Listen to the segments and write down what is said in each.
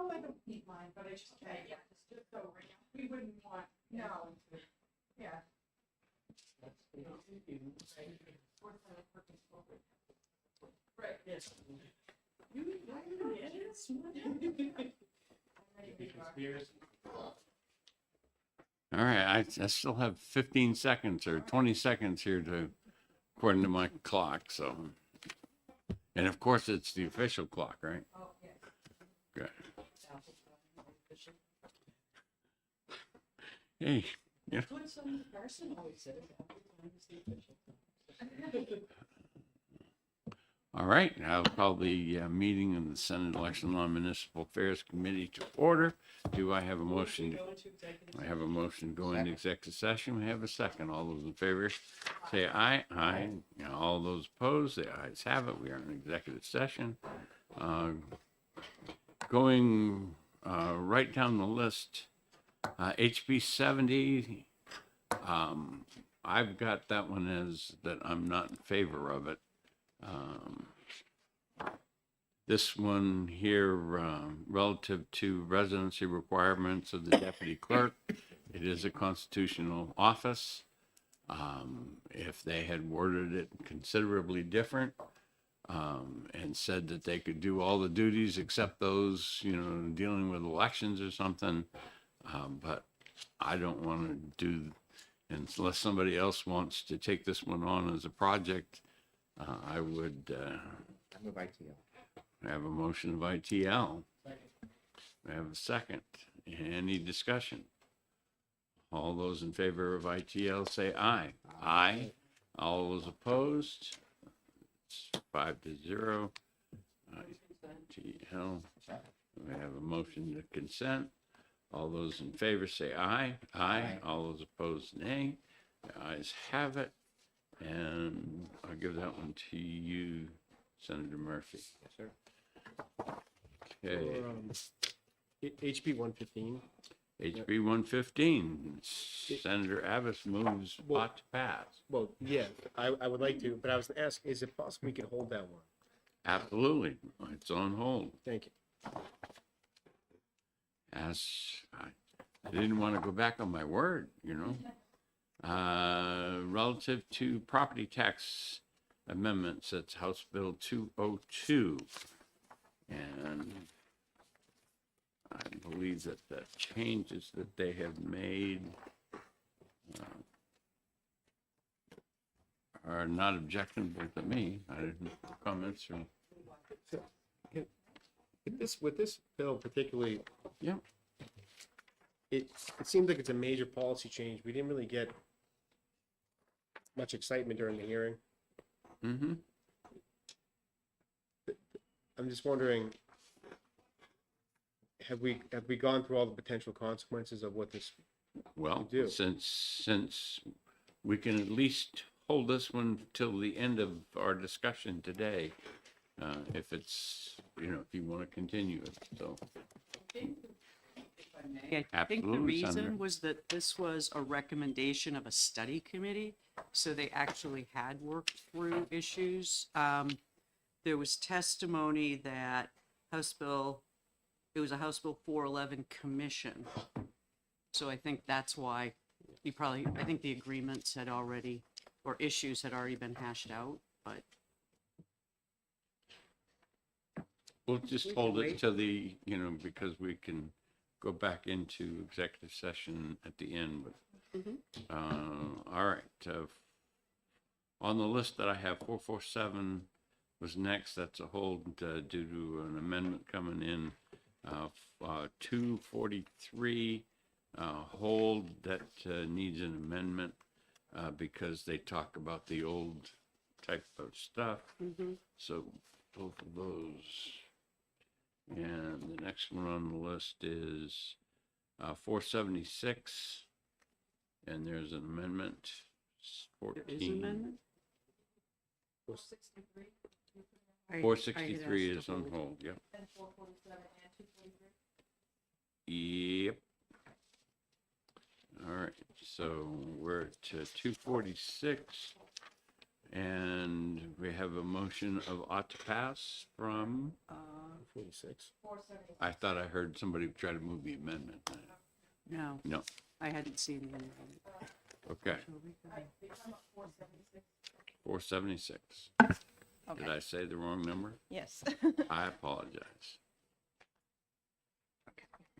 Oh, I don't need mine, but I just, yeah, just so we wouldn't want, no. Yeah. Right, yes. All right, I still have 15 seconds or 20 seconds here to, according to my clock, so. And of course, it's the official clock, right? Oh, yeah. Good. Hey, yeah. What some person always said about the official. All right, I'll call the meeting of the Senate Election Law Municipal Affairs Committee to order. Do I have a motion? I have a motion to go into executive session. We have a second. All those in favor say aye. Aye. All those opposed, the ayes have it. We are in executive session. Going right down the list, HB 70. I've got that one as that I'm not in favor of it. This one here, relative to residency requirements of the deputy clerk, it is a constitutional office. If they had worded it considerably different and said that they could do all the duties except those, dealing with elections or something, but I don't want to do, unless somebody else wants to take this one on as a project. I would move ITL. have a motion of ITL. I have a second. Any discussion? All those in favor of ITL say aye. Aye. All those opposed? It's 5-0. ITL. We have a motion to consent. All those in favor say aye. Aye. All those opposed, nay. The ayes have it. And I'll give that one to you, Senator Murphy. Yes, sir. Okay. HB 115. HB 115. Senator Abbas moves ought to pass. Well, yeah, I would like to, but I was going to ask, is it possible we can hold that one? Absolutely. It's on hold. Thank you. As I didn't want to go back on my word, relative to property tax amendments, that's House Bill 202. And I believe that the changes that they have made are not objectionable to me. I didn't comments from. With this bill particularly, Yeah. it seems like it's a major policy change. We didn't really get much excitement during the hearing. Mm-hmm. I'm just wondering, have we gone through all the potential consequences of what this? Well, do. since we can at least hold this one till the end of our discussion today, if it's, if you want to continue it, so. I think the Absolutely, Senator. reason was that this was a recommendation of a study committee, so they actually had worked through issues. There was testimony that it was a House Bill 411 commission. So I think that's why I think the agreements had already, or issues had already been hashed out, but. We'll just hold it to the, because we can go back into executive session at the end. All right. On the list that I have, 447 was next. That's a hold due to an amendment coming in. 243 hold that needs an amendment because they talk about the old type of stuff. So both of those. And the next one on the list is 476, and there's an amendment. 14. There is an amendment? 463. 463 is on hold. Yep. And 447 and 243. Yep. All right. So we're at 246, and we have a motion of ought to pass from 46. 476. I thought I heard somebody try to move the amendment. No, No, I hadn't seen the. okay, They come up 476. 476. Did Okay, I say the wrong number? yes. I apologize.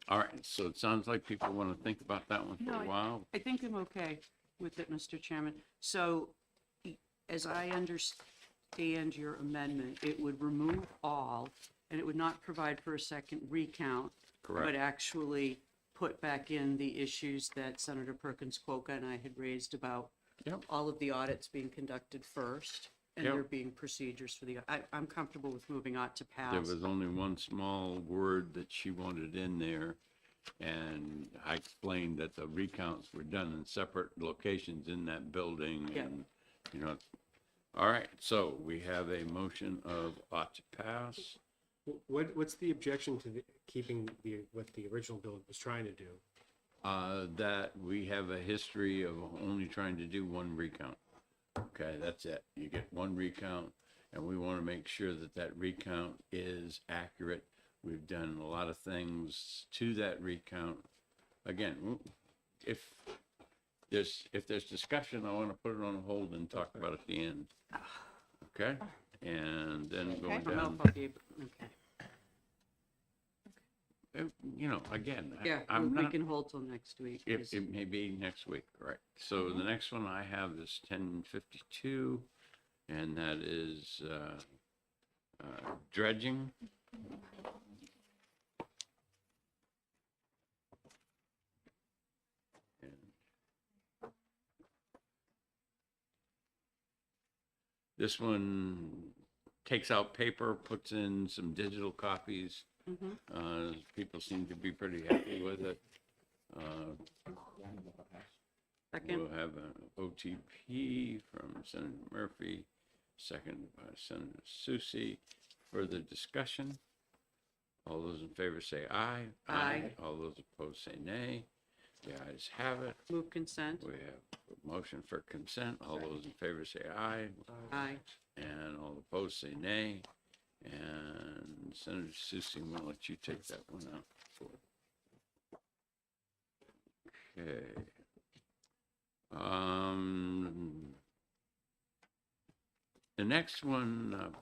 All right, so it sounds like people want to think about that one for No, a while. I think I'm okay with it, Mr. Chairman. So, as I understand your amendment, it would remove all, and it would not provide for a second recount, but Correct. actually put back in the issues that Senator Perkins Quokka and I had raised about Yep. all of the audits being conducted first, and Yep. there being procedures for I'm comfortable with moving on to pass. There was only one small word that she wanted in there, and I explained that the recounts were done in separate locations in that building, Yeah. and, you know, all right, so we have a motion of ought to pass. What's the objection to keeping what the original bill was trying to do? That we have a history of only trying to do one recount. Okay, that's it. You get one recount, and we want to make sure that that recount is accurate. We've done a lot of things to that recount. Again, if there's discussion, I want to put it on hold and talk about it at the end. Okay? And then going Okay. I don't know down, if I'll be able- okay. you know, again, Yeah, I'm we not. can hold till next week. It, 'cause- it may be next week, right? So the next one I have is 1052, and that is dredging. And this one takes out paper, puts in some digital copies. Mhm. People seem to be pretty happy with it. Second, We'll have an OTP from Senator Murphy, seconded by Senator Susie. Further discussion? All those in favor say aye. Aye. All those opposed say nay. The ayes have it. move consent. We have a motion for consent. All those in favor say aye. Aye. And all opposed say nay. And Senator Susie, I'm gonna let you take that one out. Okay. The next one,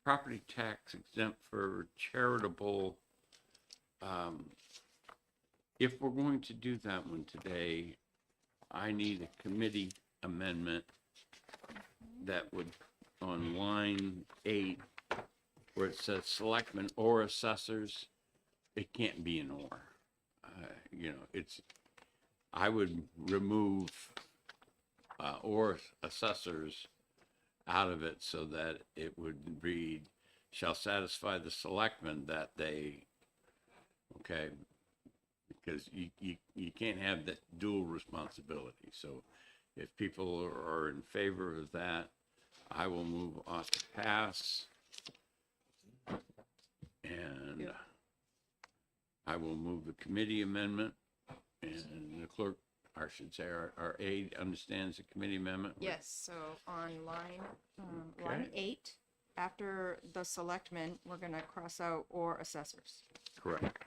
property tax exempt for charitable. If we're going to do that one today, I need a committee amendment that would, on line 8, where it says selectmen or assessors, it can't be an or. You know, I would remove or assessors out of it so that it would read, shall satisfy the selectmen that they, okay, because you can't have that dual responsibility. So if people are in favor of that, I will move ought to pass. And Yep. I will move the committee amendment, and the clerk, or I should say, our aide understands the committee amendment. Yes, so on line Okay. 8, after the selectmen, we're gonna cross out or assessors. Correct.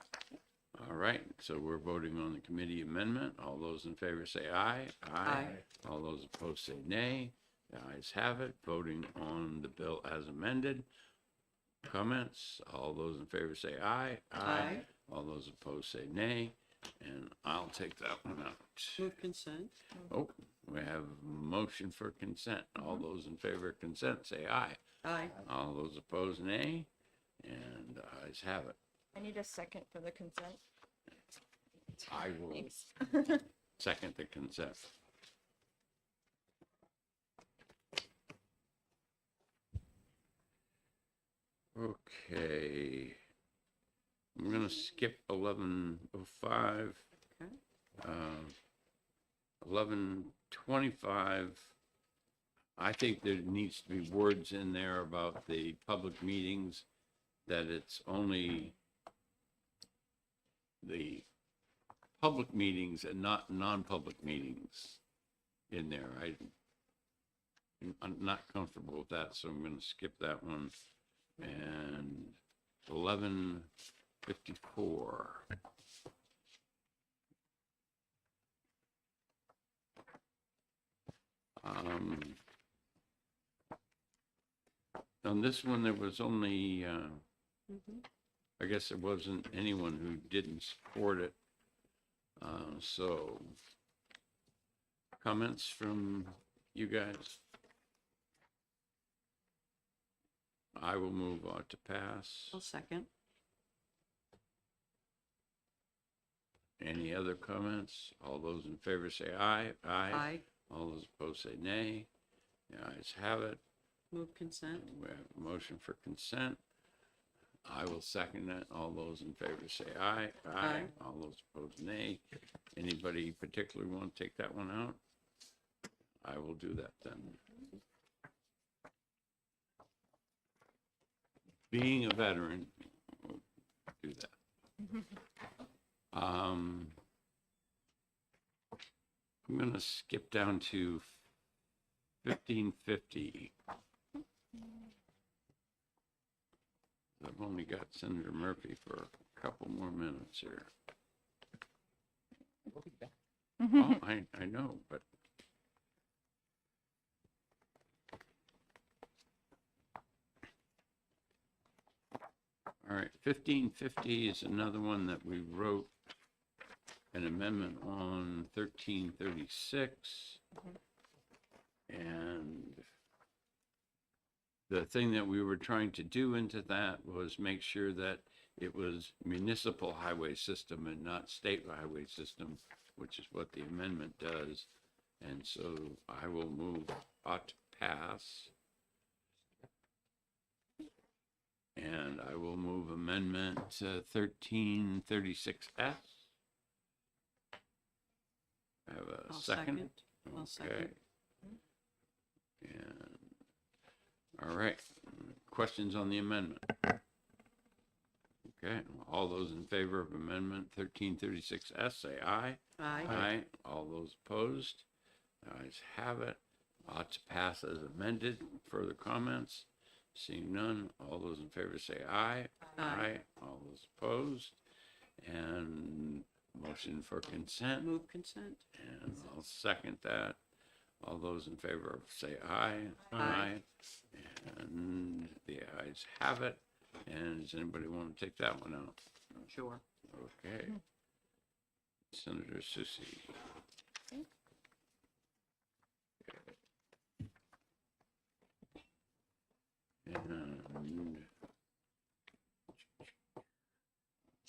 All right, so we're voting on the committee amendment. All those in favor say aye. Aye. All those opposed say nay. The ayes have it. Voting on the bill as amended. Comments? All those in favor say aye. Aye. All those opposed say nay. And I'll take that one out. Move consent. Oh, we have a motion for consent. All those in favor of consent say aye. Aye. All those opposed nay. And the ayes have it. I need a second for the consent. I will Thanks. second the consent. Okay. I'm gonna skip 11:05. Okay. 11:25. I think there needs to be words in there about the public meetings, that it's only the public meetings and not non-public meetings in there. I'm not comfortable with that, so I'm gonna skip that one. And 11:54. On this one, there was only, Mhm. I guess there wasn't anyone who didn't support it. So, comments from you guys? I will move on to pass. I'll second. Any other comments? All those in favor say aye. Aye. All those opposed say nay. The ayes have it. Move consent. We have a motion for consent. I will second that. All those in favor say aye. Aye. All those opposed nay. Anybody particularly want to take that one out? I will do that then. Being a veteran, we'll do that. I'm gonna skip down to 1550. I've only got Senator Murphy for a couple more minutes here. We'll be back. Oh, I know, but. All right, 1550 is another one that we wrote an amendment on 1336. And the thing that we were trying to do into that was make sure that it was municipal highway system and not state highway system, which is what the amendment does. And so I will move ought to pass. And I will move amendment 1336S. I have a I'll second. second. I'll second. Okay. And, all right, questions on the amendment? Okay, all those in favor of amendment 1336S, say aye. Aye. Aye. All those opposed? The ayes have it. Ought to pass as amended. Further comments? Seeing none, all those in favor say aye. Aye. All those opposed? And motion for consent, Move consent. and I'll second that. All those in favor say aye. Aye. And the ayes have it. And does anybody want to take that one out? Sure. Okay. Senator Susie.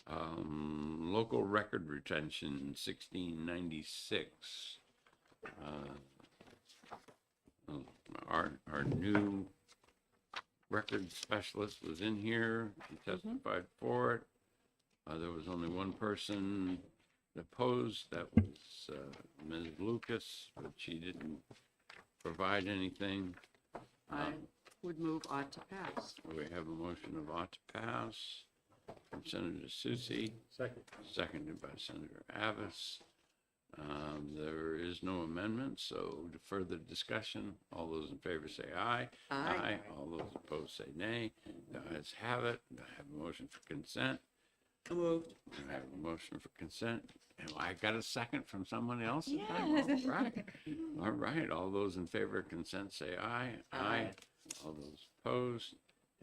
And local record retention, 1696. Our new record specialist was in here. He testified for it. There was only one person opposed. That was Ms. Lucas, but she didn't provide anything. I would move ought to pass. We have a motion of ought to pass from Senator Susie, Second. seconded by Senator Abbas. There is no amendment, so to further discussion, all those in favor say aye. Aye. All those opposed say nay. The ayes have it. I have a motion for consent. Moved. I have a motion for consent. And I got a second from someone else? Yes. All right. All right. All those in favor of consent say aye. Aye. All those opposed.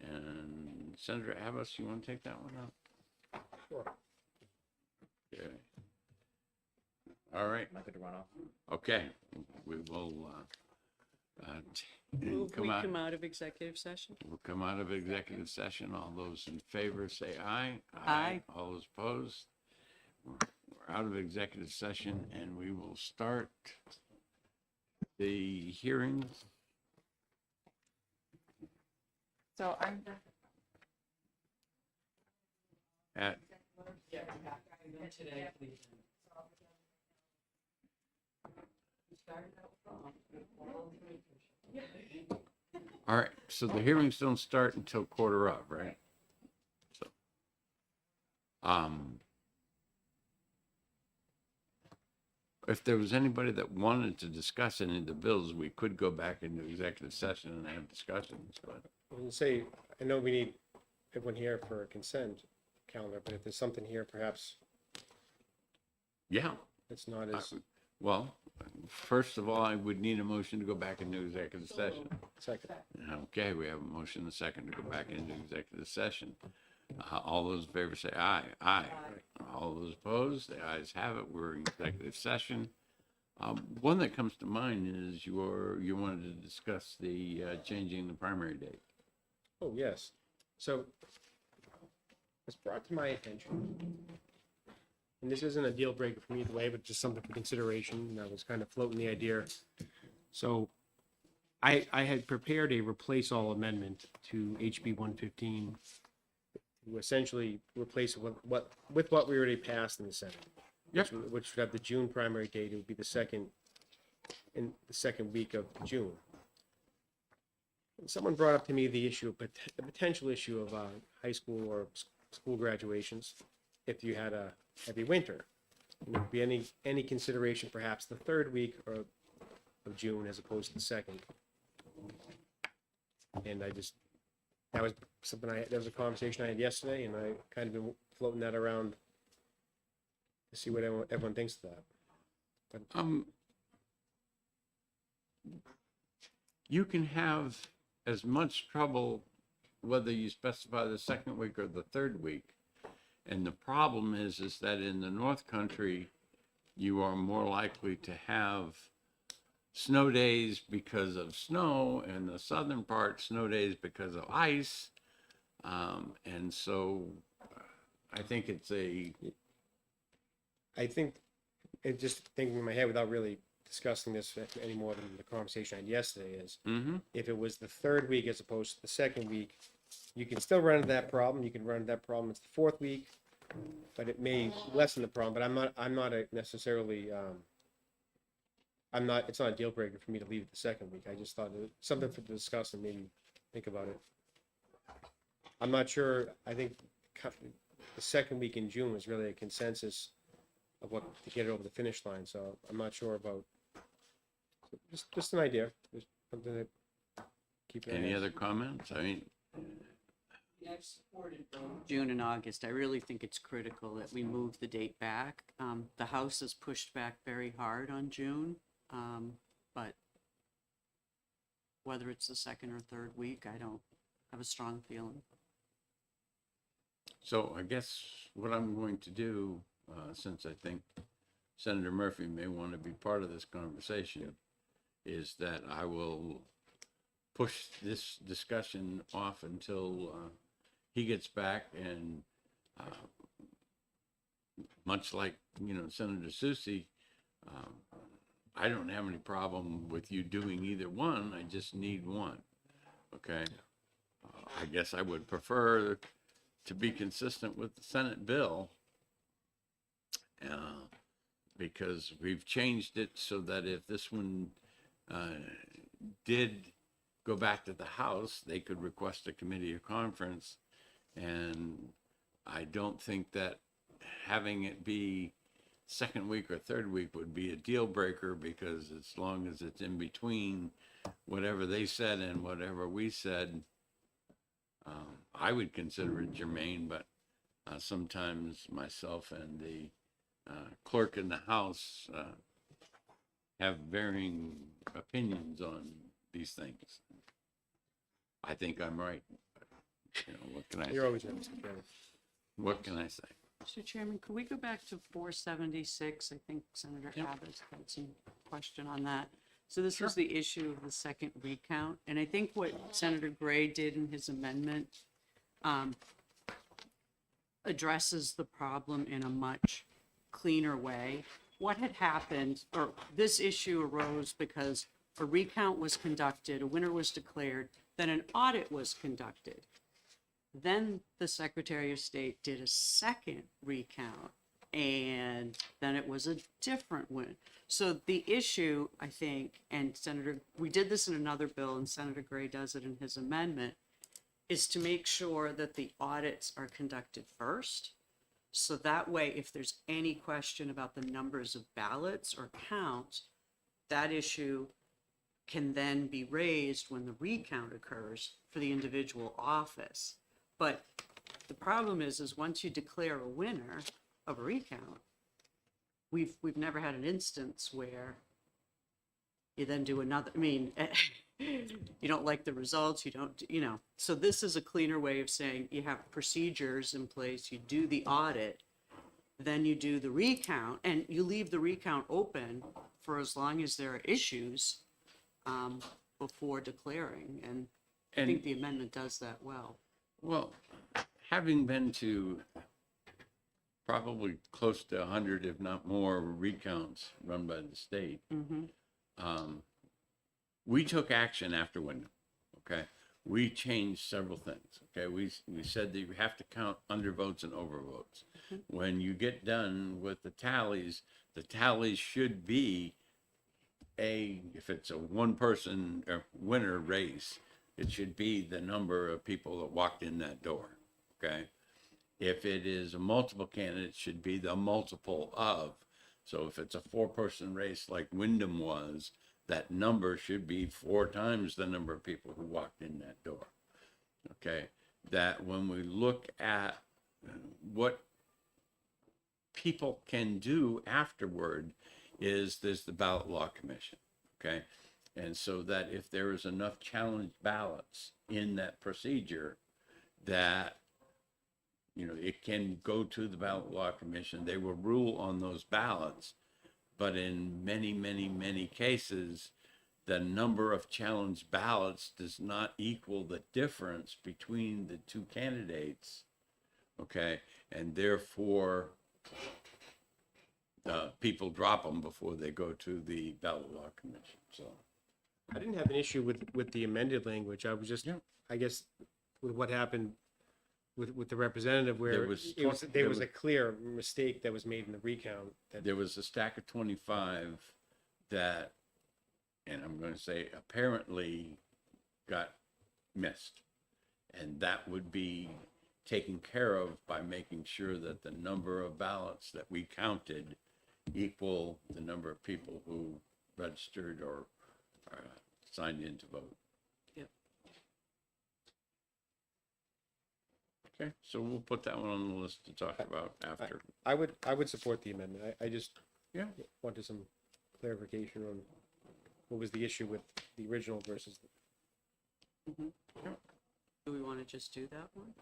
And Senator Abbas, you want to take that one out? Sure. Okay. All right. Am I good to run off? Okay. We will Move we come come out of executive session. We'll come out of executive session. All those in favor say aye. Aye. All those opposed? We're out of executive session and we will start the hearings. So I'm, At, Today, please. all right, so the hearings don't start until quarter of, right? So, if there was anybody that wanted to discuss any of the bills, we could go back into executive session and have discussions, but, I was gonna say, I know we need everyone here for a consent calendar, but if there's something here, perhaps Yeah, it's not as well, first of all, I would need a motion to go back into executive session. second. Okay, we have a motion and a second to go back into executive session. All those in favor say aye. Aye. All those opposed, the ayes have it. We're in executive session. One that comes to mind is you wanted to discuss the changing the primary date. Oh, yes. So it's brought to my attention, and this isn't a deal breaker for me either way, but just something for consideration, and I was kind of floating the idea. So I had prepared a replace all amendment to HB 115 to essentially replace what we already passed in the Senate. Yep. Which would have the June primary date. It would be in the second week of June. Someone brought up to me the potential issue of high school or school graduations if you had a heavy winter. And there would be any consideration, perhaps the third week of June as opposed to the second. And that was that was a conversation I had yesterday, and I kind of been floating that around to see what everyone thinks of that. You can have as much trouble whether you specify the second week or the third week. And the problem is that in the North Country, you are more likely to have snow days because of snow, and the southern part, snow days because of ice. And so I think Just thinking in my head without really discussing this any more than the conversation I had yesterday is, if it was the third week as opposed to the second week, you can still run into that problem. You can run into that problem. It's the fourth week, but it may lessen the problem. But it's not a deal breaker for me to leave it the second week. I just thought it was something to discuss and maybe think about it. I'm not sure. I think the second week in June was really a consensus of what to get it over the finish line. So I'm not sure about. Just an idea. Just something to keep. any other comments? I mean, I've supported both June and August. I really think it's critical that we move the date back. The House has pushed back very hard on June, but whether it's the second or third week, I don't have a strong feeling. so I guess what I'm going to do, since I think Senator Murphy may want to be part of this conversation, is that I will push this discussion off until he gets back, and much like, Senator Susie, I don't have any problem with you doing either one. I just need one. Okay. I guess I would prefer to be consistent with the Senate bill, because we've changed it so that if this one did go back to the House, they could request a committee or conference. And I don't think that having it be second week or third week would be a deal breaker, because as long as it's in between whatever they said and whatever we said, I would consider it germane. But sometimes myself and the clerk in the House have varying opinions on these things. I think I'm right. What can I You're say? always right, Mr. Chairman. What can I say? Mr. Chairman, could we go back to 476? I think Senator Yep. Abbott had some question on that. So this was the issue of the second recount, and I think what Senator Gray did in his amendment addresses the problem in a much cleaner way. What had happened, or this issue arose because a recount was conducted, a winner was declared, then an audit was conducted. Then the Secretary of State did a second recount, and then it was a different win. So the issue, I think, and we did this in another bill, and Senator Gray does it in his amendment, is to make sure that the audits are conducted first. So that way, if there's any question about the numbers of ballots or counts, that issue can then be raised when the recount occurs for the individual office. But the problem is once you declare a winner of a recount, we've never had an instance where you then do another, I mean, you don't like the results, you don't, you know. So this is a cleaner way of saying you have procedures in place, you do the audit, then you do the recount, and you leave the recount open for as long as there are issues before declaring. And I think the amendment does that well. Well, having been to probably close to 100, if not more, recounts run by the state, we took action after Wyndham, okay? We changed several things, okay? We said that you have to count undervotes and overvotes. When you get done with the tallies should be if it's a one-person or winner race, it should be the number of people that walked in that door, okay? If it is a multiple candidate, it should be the multiple of. So if it's a 4-person race like Wyndham was, that number should be 4 times the number of people who walked in that door. Okay, that when we look at what people can do afterward is there's the ballot law commission. Okay, and so that if there is enough challenge ballots in that procedure, that it can go to the ballot law commission. They will rule on those ballots. But in many, many, many cases, the number of challenged ballots does not equal the difference between the 2 candidates, okay? And therefore, people drop them before they go to the ballot law commission, so. I didn't have an issue with the amended language. I was just, Yeah. I guess, with what happened with the representative where There was there was a clear mistake that was made in the recount. That There was a stack of 25 that, and I'm going to say apparently got missed. And that would be taken care of by making sure that the number of ballots that we counted equal the number of people who registered or signed in to vote. Yep. Okay, so we'll put that one on the list to talk about after. I would support the amendment. I just Yeah. wanted some clarification on what was the issue with the original versus Do we want to just do that one?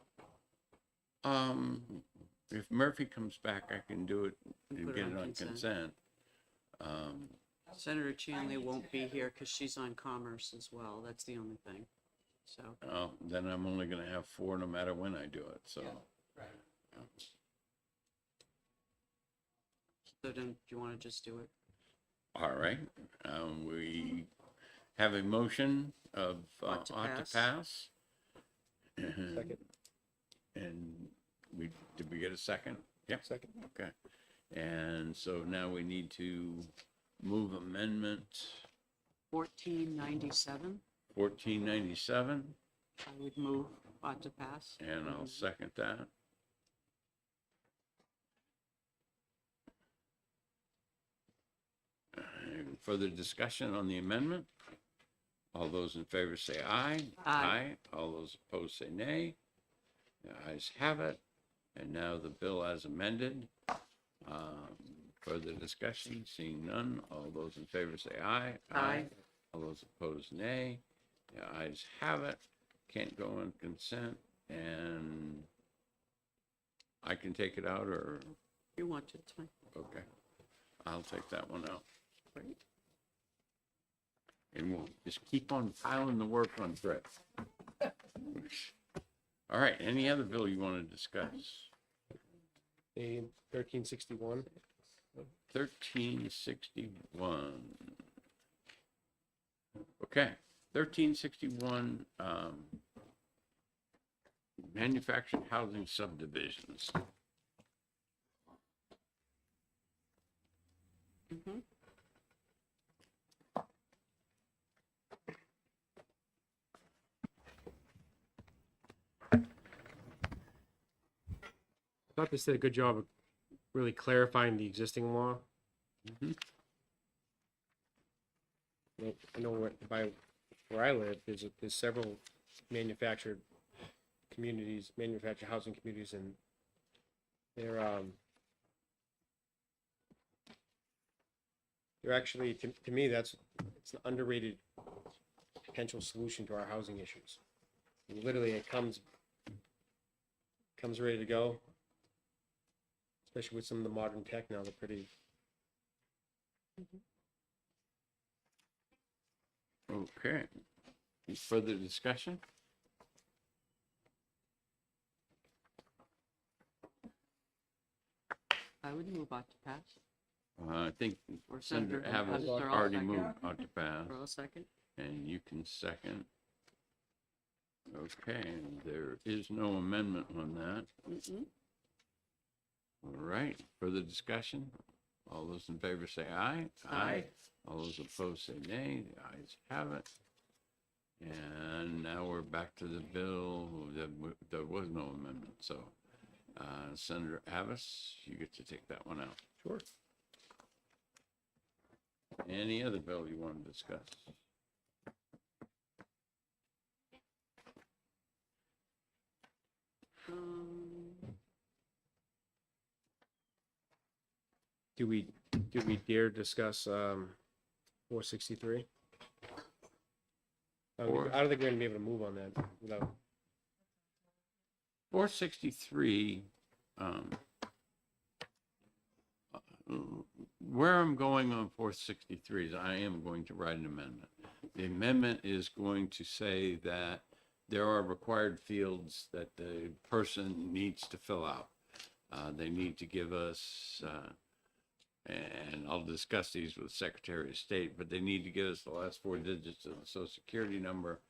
If Murphy comes back, I can do it and put get it on consent. Senator Chanley won't be here because she's on commerce as well. That's the only thing. So, Then I'm only gonna have 4 no matter when I do it, so. so then, do you want to just do it? All right, we have a motion of Ought to ought to pass. pass. second. And did we get a second? Yep, Second. okay. And so now we need to move amendment 1497, 1497, I would move ought to pass. and I'll second that. Any further discussion on the amendment? All those in favor say aye. Aye. All those opposed say nay. The ayes have it. And now the bill as amended. Further discussion, seeing none. All those in favor say aye. Aye. All those opposed, nay. The ayes have it. Can't go on consent, and I can take it out, or, You want to, it's fine. okay. I'll take that one out. Great. And we'll just keep on piling the work on Brett. All right, any other bill you want to discuss? A 1361. 1361. Okay, 1361, manufactured housing subdivisions. Mhm. I thought they did a good job of really clarifying the existing law. Mhm. I know where I live, there's several manufactured communities, manufactured housing communities, and they're actually, to me, it's an underrated potential solution to our housing issues. And literally, it comes ready to go, especially with some of the modern tech now. They're pretty. Okay. Any further discussion? I would move on to pass. I think Or Senator Senator Abbott Abbott, or I'll already second. moved out to pass, Or I'll second. and you can second. Okay, there is no amendment on that. Mm-mm. All right, further discussion? All those in favor say aye. Aye. All those opposed say nay. The ayes have it. And now we're back to the bill. There was no amendment, so Senator Abbas, you get to take that one out. Sure. Any other bill you want to discuss? Do we dare discuss 463? I don't think we're going to be able to move on that without. 463, where I'm going on 463 is I am going to write an amendment. The amendment is going to say that there are required fields that the person needs to fill out. They need to give us, and I'll discuss these with Secretary of State, but they need to give us the last 4 digits of the Social Security number.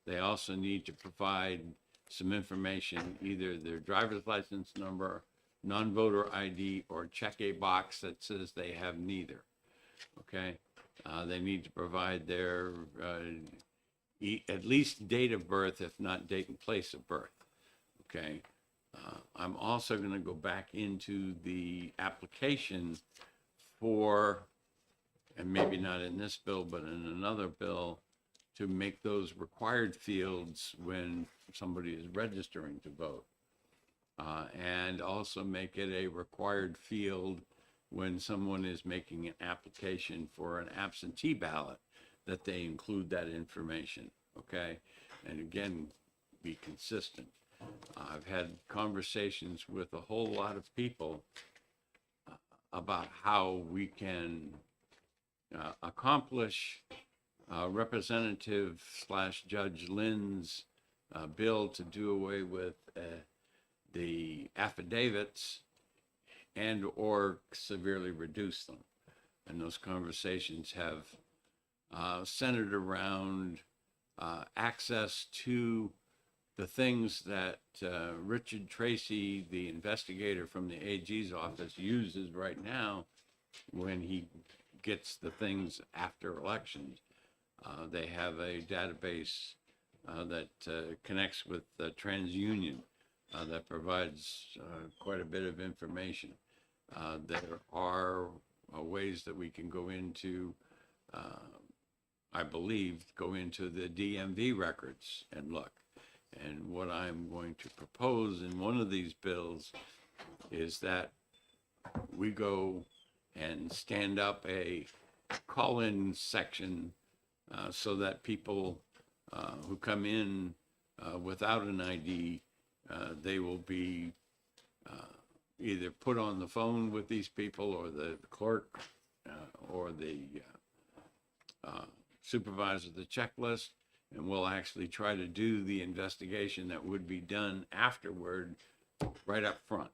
They also need to provide some information, either their driver's license number, non-voter ID, or check a box that says they have neither. Okay? They need to provide their at least date of birth, if not date and place of birth. Okay? I'm also going to go back into the application for, and maybe not in this bill, but in another bill, to make those required fields when somebody is registering to vote. And also make it a required field when someone is making an application for an absentee ballot, that they include that information, okay? And again, be consistent. I've had conversations with a whole lot of people about how we can accomplish Representative / Judge Lynn's bill to do away with the affidavits and or severely reduce them. And those conversations have centered around access to the things that Richard Tracy, the investigator from the AG's office, uses right now when he gets the things after elections. They have a database that connects with TransUnion that provides quite a bit of information. There are ways that we can go into, I believe, go into the DMV records and look. And what I'm going to propose in one of these bills is that we go and stand up a call-in section so that people who come in without an ID, they will be either put on the phone with these people, or the clerk or the supervisor of the checklist, and we'll actually try to do the investigation that would be done afterward right up front,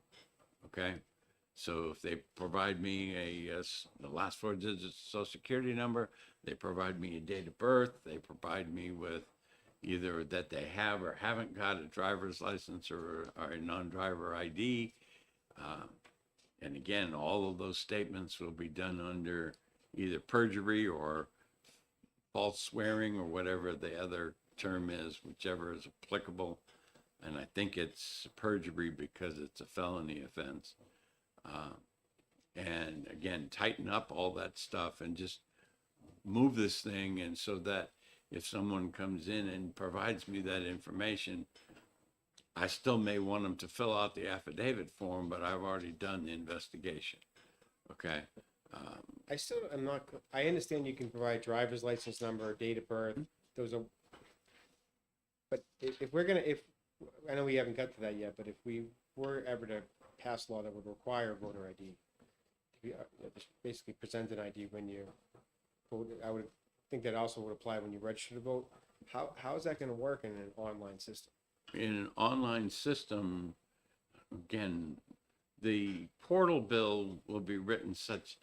okay? So if they provide me the last 4 digits of Social Security number, they provide me a date of birth, they provide me with either that they have or haven't got a driver's license or a non-driver ID. And again, all of those statements will be done under either perjury or false swearing or whatever the other term is, whichever is applicable. And I think it's perjury because it's a felony offense. And again, tighten up all that stuff and just move this thing, and so that if someone comes in and provides me that information, I still may want them to fill out the affidavit form, but I've already done the investigation. Okay? I still am not, I understand you can provide driver's license number, date of birth, those are, but if we're gonna, I know we haven't got to that yet, but if we were ever to pass law that would require voter ID, just basically present an ID when you vote, I would think that also would apply when you register to vote. How is that gonna work in an online system? In an online system, again, the portal bill will be written such,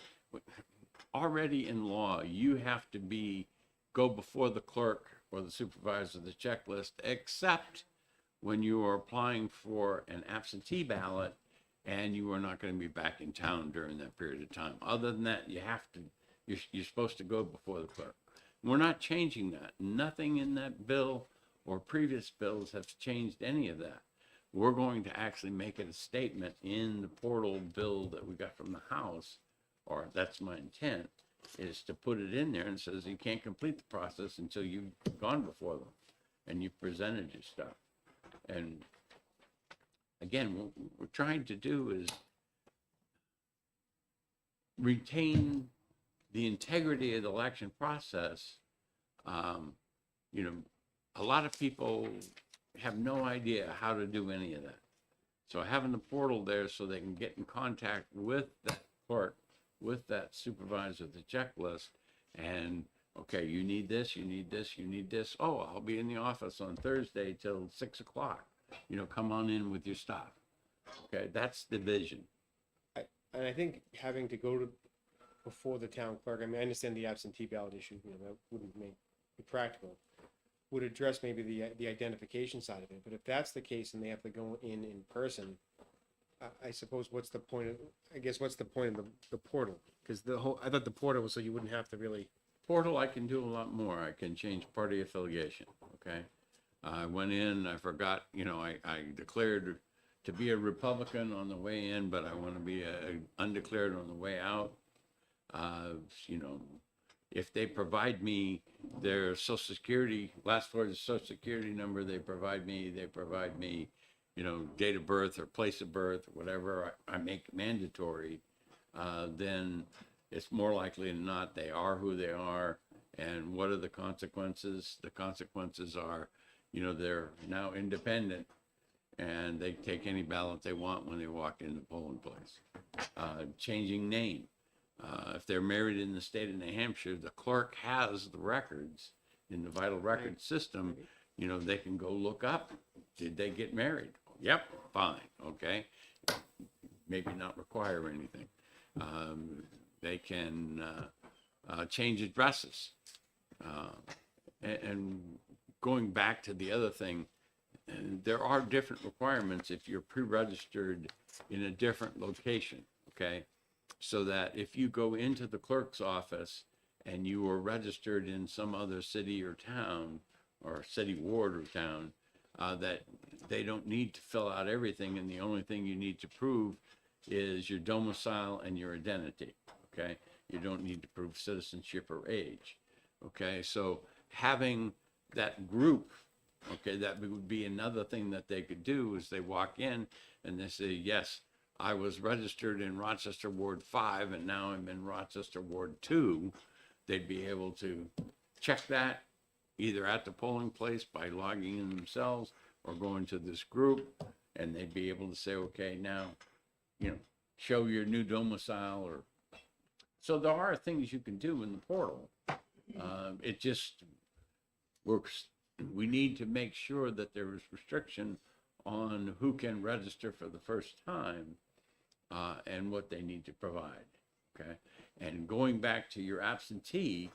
already in law, you have to go before the clerk or the supervisor of the checklist, except when you are applying for an absentee ballot and you are not going to be back in town during that period of time. Other than that, you're supposed to go before the clerk. We're not changing that. Nothing in that bill or previous bills have changed any of that. We're going to actually make it a statement in the portal bill that we got from the House, or that's my intent, is to put it in there and says you can't complete the process until you've gone before them and you've presented your stuff. And again, what we're trying to do is retain the integrity of the election process. You know, a lot of people have no idea how to do any of that. So having the portal there so they can get in contact with that clerk, with that supervisor of the checklist, and okay, you need this, you need this, you need this. Oh, I'll be in the office on Thursday till 6 o'clock. You know, come on in with your stuff. Okay, that's the vision. And I think having to go to before the town clerk, I mean, I understand the absentee ballot issue, you know, that wouldn't be practical. Would address maybe the identification side of it, but if that's the case and they have to go in person, I suppose what's the point of the portal? Because I thought the portal was so you wouldn't have to really. Portal, I can do a lot more. I can change party affiliation. Okay, I went in, I forgot, you know, I declared to be a Republican on the way in, but I want to be undeclared on the way out. You know, if they provide me their Social Security, last four of the Social Security number, they provide me, you know, date of birth or place of birth, whatever I make mandatory, then it's more likely than not they are who they are. And what are the consequences? The consequences are, you know, they're now independent and they take any ballot they want when they walk in the polling place. Changing name. If they're married in the state of New Hampshire, the clerk has the records in the vital record system. You know, they can go look up, did they get married? Yep, fine, okay. Maybe not require anything. They can change addresses. And going back to the other thing, there are different requirements if you're pre-registered in a different location, okay? So that if you go into the clerk's office and you are registered in some other city or town, or city ward or town, that they don't need to fill out everything, and the only thing you need to prove is your domicile and your identity, okay? You don't need to prove citizenship or age, okay? So having that group, okay, that would be another thing that they could do is they walk in and they say, yes, I was registered in Rochester Ward 5 and now I'm in Rochester Ward 2. They'd be able to check that either at the polling place by logging in themselves or going to this group, and they'd be able to say, okay, now, you know, show your new domicile. Or so there are things you can do in the portal. It just works. We need to make sure that there is restriction on who can register for the first time and what they need to provide, okay? And going back to your absentee,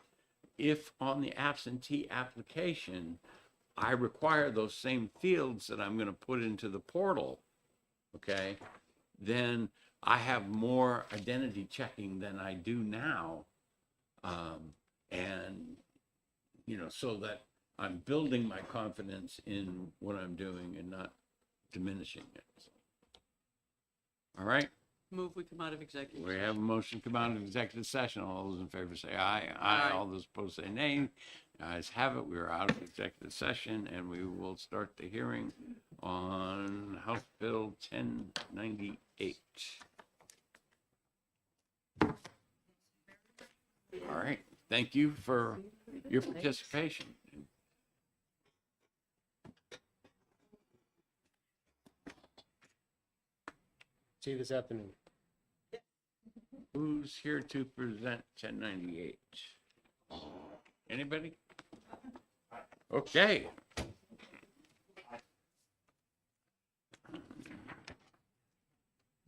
if on the absentee application, I require those same fields that I'm going to put into the portal, okay, then I have more identity checking than I do now. And, you know, so that I'm building my confidence in what I'm doing and not diminishing it. All right. Move we come out of executive. We have a motion to come out of executive session. All those in favor say aye. Aye. Aye. All those opposed say nay. The ayes have it. We are out of executive session and we will start the hearing on House Bill 1098. All right. Thank you for your participation. See you this afternoon. Who's here to present 1098? Anybody? Okay.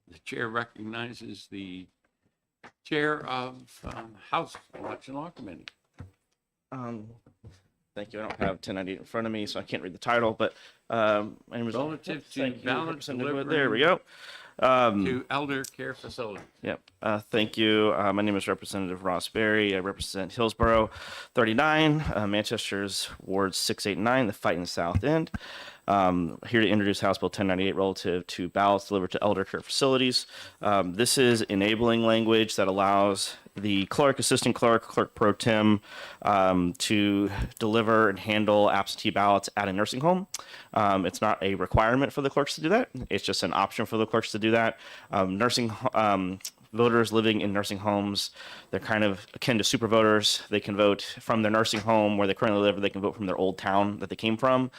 The chair recognizes the chair of House Election Law Committee. Thank you. I don't have 1098 in front of me, so I can't read the title, but my name is Relative to Thank you, ballot Representative Wood. delivery There we go. to elder care facility. Yep. Thank you. My name is Representative Ross Berry. I represent Hillsborough 39, Manchester's Ward 689, the fight in the South End. Here to introduce House Bill 1098 relative to ballots delivered to elder care facilities. This is enabling language that allows the clerk, assistant clerk, clerk pro tem to deliver and handle absentee ballots at a nursing home. It's not a requirement for the clerks to do that. It's just an option for the clerks to do that. Voters living in nursing homes, they're kind of akin to super voters. They can vote from their nursing home where they currently live, or they can vote from their old town that they came from.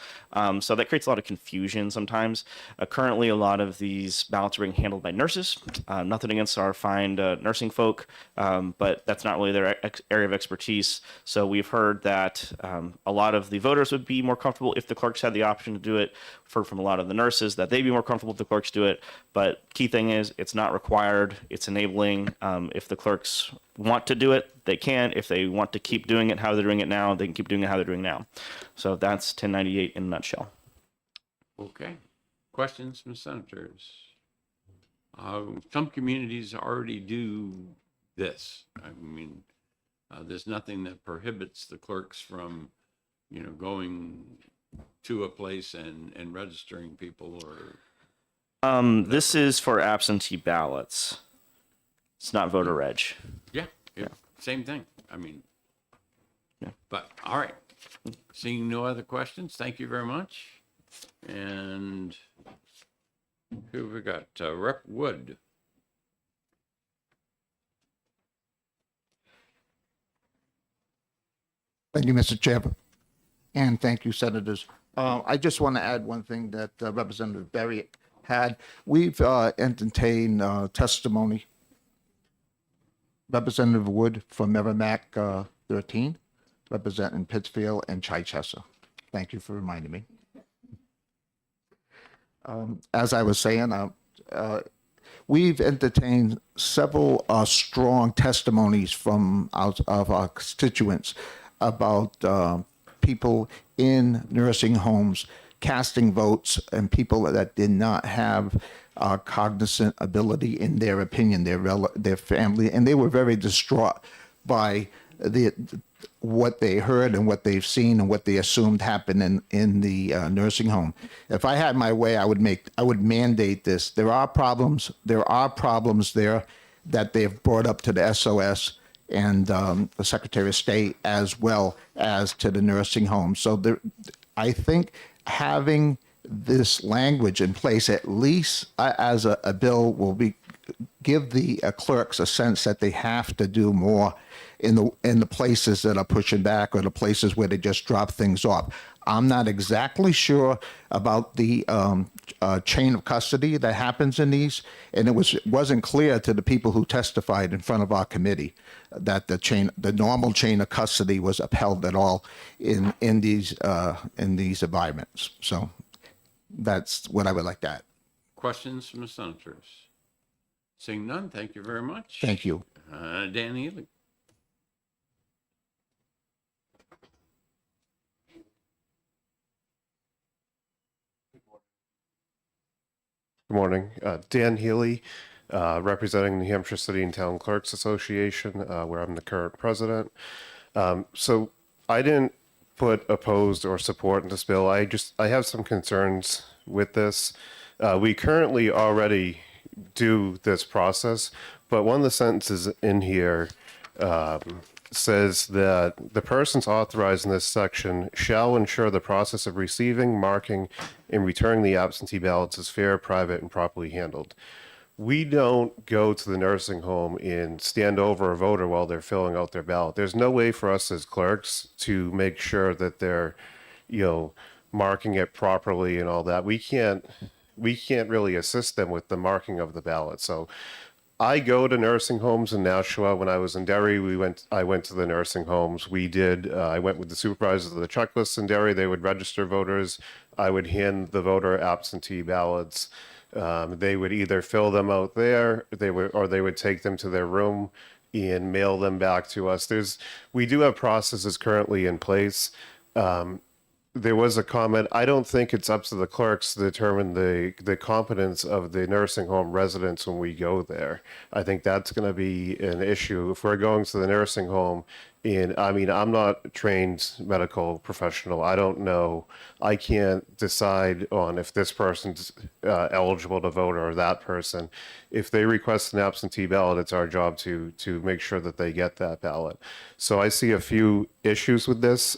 So that creates a lot of confusion sometimes. Currently, a lot of these ballots are being handled by nurses. Nothing against our fine nursing folk, but that's not really their area of expertise. So we've heard that a lot of the voters would be more comfortable if the clerks had the option to do it. Heard from a lot of the nurses that they'd be more comfortable if the clerks do it. But key thing is, it's not required. It's enabling. If the clerks want to do it, they can. If they want to keep doing it how they're doing it now, they can keep doing it how they're doing now. So that's 1098 in a nutshell. Okay. Questions from senators? Some communities already do this. I mean, there's nothing that prohibits the clerks from, going to a place and registering people or. This is for absentee ballots. It's not voter reg. Yeah, same thing. I mean, Yeah. But all right. Seeing no other questions, thank you very much. And who have we got? Rep Wood. Thank you, Mr. Chairman, and thank you, Senators. I just want to add one thing that Representative Berry had. We've entertained testimony. Representative Wood from Merrimack 13, representing Pittsfield and Chichester. Thank you for reminding me. As I was saying, we've entertained several strong testimonies from out of our constituents about people in nursing homes casting votes and people that did not have cognizant ability in their opinion, their family, and they were very distraught by what they heard and what they've seen and what they assumed happened in the nursing home. If I had my way, I would mandate this. There are problems there that they've brought up to the SOS and the Secretary of State, as well as to the nursing home. So I think having this language in place, at least as a bill, will give the clerks a sense that they have to do more in the places that are pushing back or the places where they just drop things off. I'm not exactly sure about the chain of custody that happens in these, and it wasn't clear to the people who testified in front of our committee that the normal chain of custody was upheld at all in these environments. So that's what I would like to add. Questions from the senators? Seeing none, thank you very much. Thank you. Dan Healy. Good morning. Dan Healy, representing the New Hampshire City and Town Clerks Association, where I'm the current president. So I didn't put opposed or support in this bill. I have some concerns with this. We currently already do this process. But one of the sentences in here says that the persons authorized in this section shall ensure the process of receiving, marking, and returning the absentee ballots is fair, private, and properly handled. We don't go to the nursing home and stand over a voter while they're filling out their ballot. There's no way for us as clerks to make sure that they're, marking it properly and all that. We can't really assist them with the marking of the ballot. So I go to nursing homes in Nashua. When I was in Derry, I went to the nursing homes. I went with the supervisors of the checklists in Derry. They would register voters. I would hand the voter absentee ballots. They would either fill them out there, they would take them to their room and mail them back to us. We do have processes currently in place. There was a comment. I don't think it's up to the clerks to determine the competence of the nursing home residents when we go there. I think that's going to be an issue if we're going to the nursing home. And I mean, I'm not a trained medical professional. I don't know. I can't decide on if this person's eligible to vote or that person. If they request an absentee ballot, it's our job to make sure that they get that ballot. So I see a few issues with this.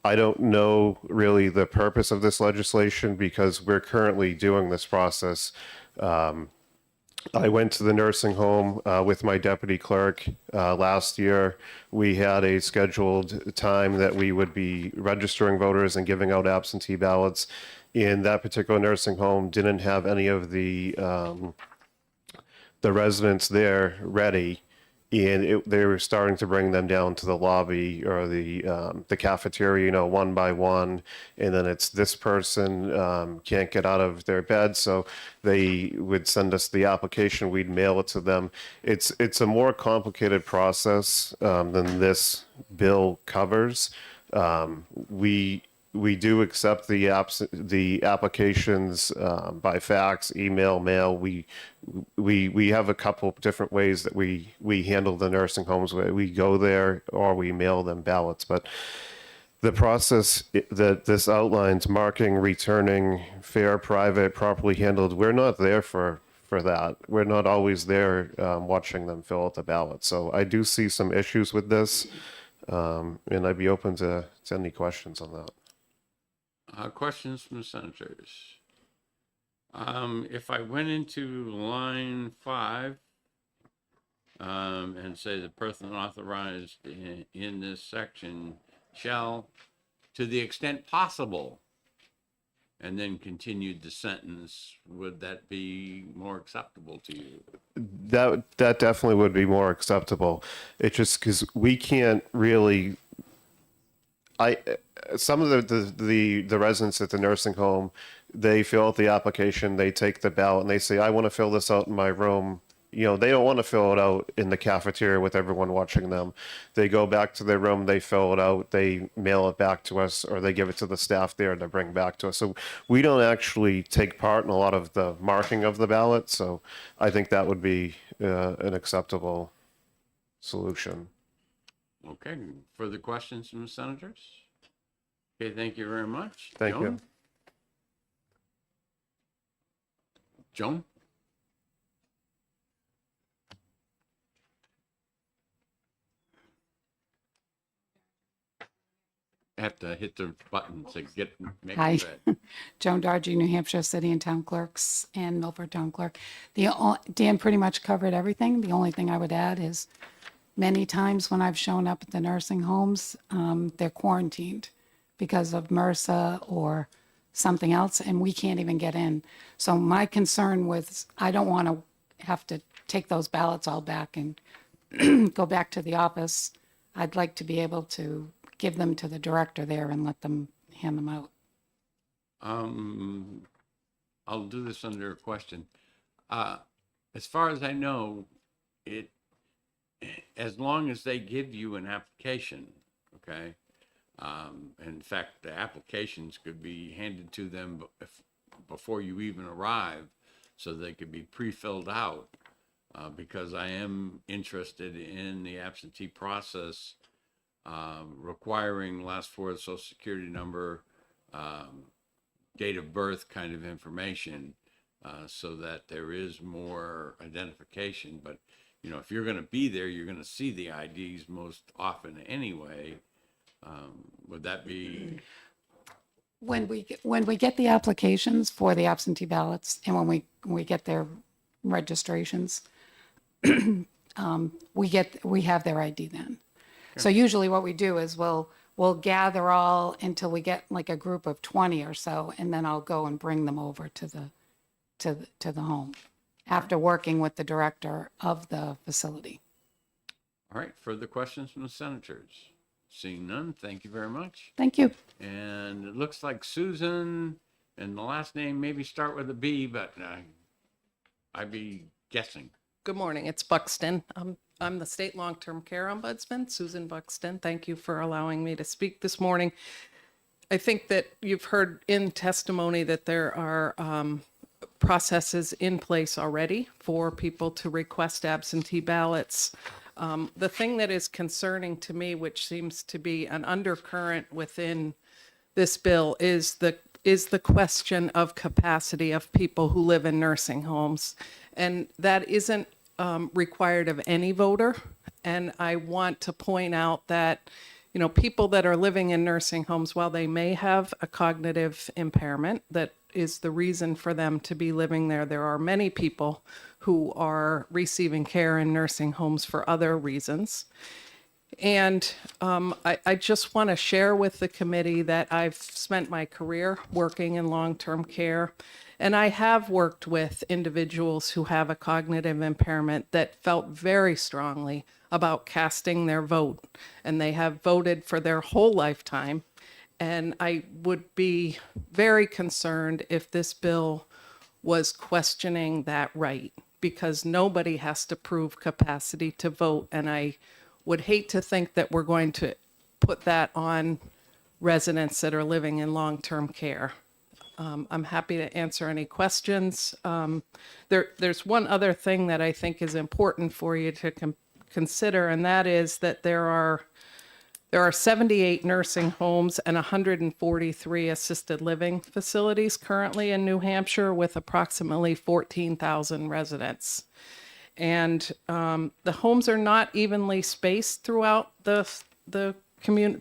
I don't know really the purpose of this legislation because we're currently doing this process. I went to the nursing home with my deputy clerk last year. We had a scheduled time that we would be registering voters and giving out absentee ballots. And that particular nursing home didn't have any of the residents there ready. And they were starting to bring them down to the lobby or the cafeteria, one by one. And then it's this person can't get out of their bed, so they would send us the application. We'd mail it to them. It's a more complicated process than this bill covers. We do accept the applications by fax, email, mail. We have a couple different ways that we handle the nursing homes. We go there or we mail them ballots. But the process that this outlines, marking, returning, fair, private, properly handled, we're not there for that. We're not always there watching them fill out the ballot. So I do see some issues with this, and I'd be open to any questions on that. Questions from the senators? If I went into line 5 and say the person authorized in this section shall, to the extent possible, and then continued the sentence, would that be more acceptable to you? That definitely would be more acceptable. It's just because we can't really. Some of the residents at the nursing home, they fill out the application, they take the ballot, and they say, I want to fill this out in my room. They don't want to fill it out in the cafeteria with everyone watching them. They go back to their room, they fill it out, they mail it back to us, or they give it to the staff there to bring back to us. So we don't actually take part in a lot of the marking of the ballot. So I think that would be an acceptable solution. Okay, further questions from the senators? Okay, thank you very much. Thank you. Joan? I have to hit the button to make Hi. it red. Joan Dargy, New Hampshire City and Town Clerks and Milford Town Clerk. Dan pretty much covered everything. The only thing I would add is many times when I've shown up at the nursing homes, they're quarantined because of MRSA or something else, and we can't even get in. So my concern with, I don't want to have to take those ballots all back and go back to the office. I'd like to be able to give them to the director there and let them hand them out. I'll do this under a question. As far as I know, as long as they give you an application, okay? In fact, the applications could be handed to them before you even arrive, so they could be pre-filled out, because I am interested in the absentee process, requiring last four of the social security number, date of birth kind of information, so that there is more identification. But, you know, if you're going to be there, you're going to see the IDs most often anyway. Would that be, When we get the applications for the absentee ballots and when we get their registrations, we have their ID then. So usually what we do is we'll gather all until we get like a group of 20 or so, and then I'll go and bring them over to the home after working with the director of the facility. all right, further questions from the senators? Seeing none, thank you very much. Thank you. And it looks like Susan, and the last name maybe start with a B, but I'd be guessing. Good morning, it's Buxton. I'm the State Long-Term Care Ombudsman, Susan Buxton. Thank you for allowing me to speak this morning. I think that you've heard in testimony that there are processes in place already for people to request absentee ballots. The thing that is concerning to me, which seems to be an undercurrent within this bill, is the question of capacity of people who live in nursing homes. And that isn't required of any voter. And I want to point out that, you know, people that are living in nursing homes, while they may have a cognitive impairment that is the reason for them to be living there, there are many people who are receiving care in nursing homes for other reasons. And I just want to share with the committee that I've spent my career working in long-term care, and I have worked with individuals who have a cognitive impairment that felt very strongly about casting their vote, and they have voted for their whole lifetime. And I would be very concerned if this bill was questioning that right, because nobody has to prove capacity to vote. And I would hate to think that we're going to put that on residents that are living in long-term care. I'm happy to answer any questions. There's one other thing that I think is important for you to consider, and that is that there are 78 nursing homes and 143 assisted living facilities currently in New Hampshire with approximately 14,000 residents. And the homes are not evenly spaced throughout the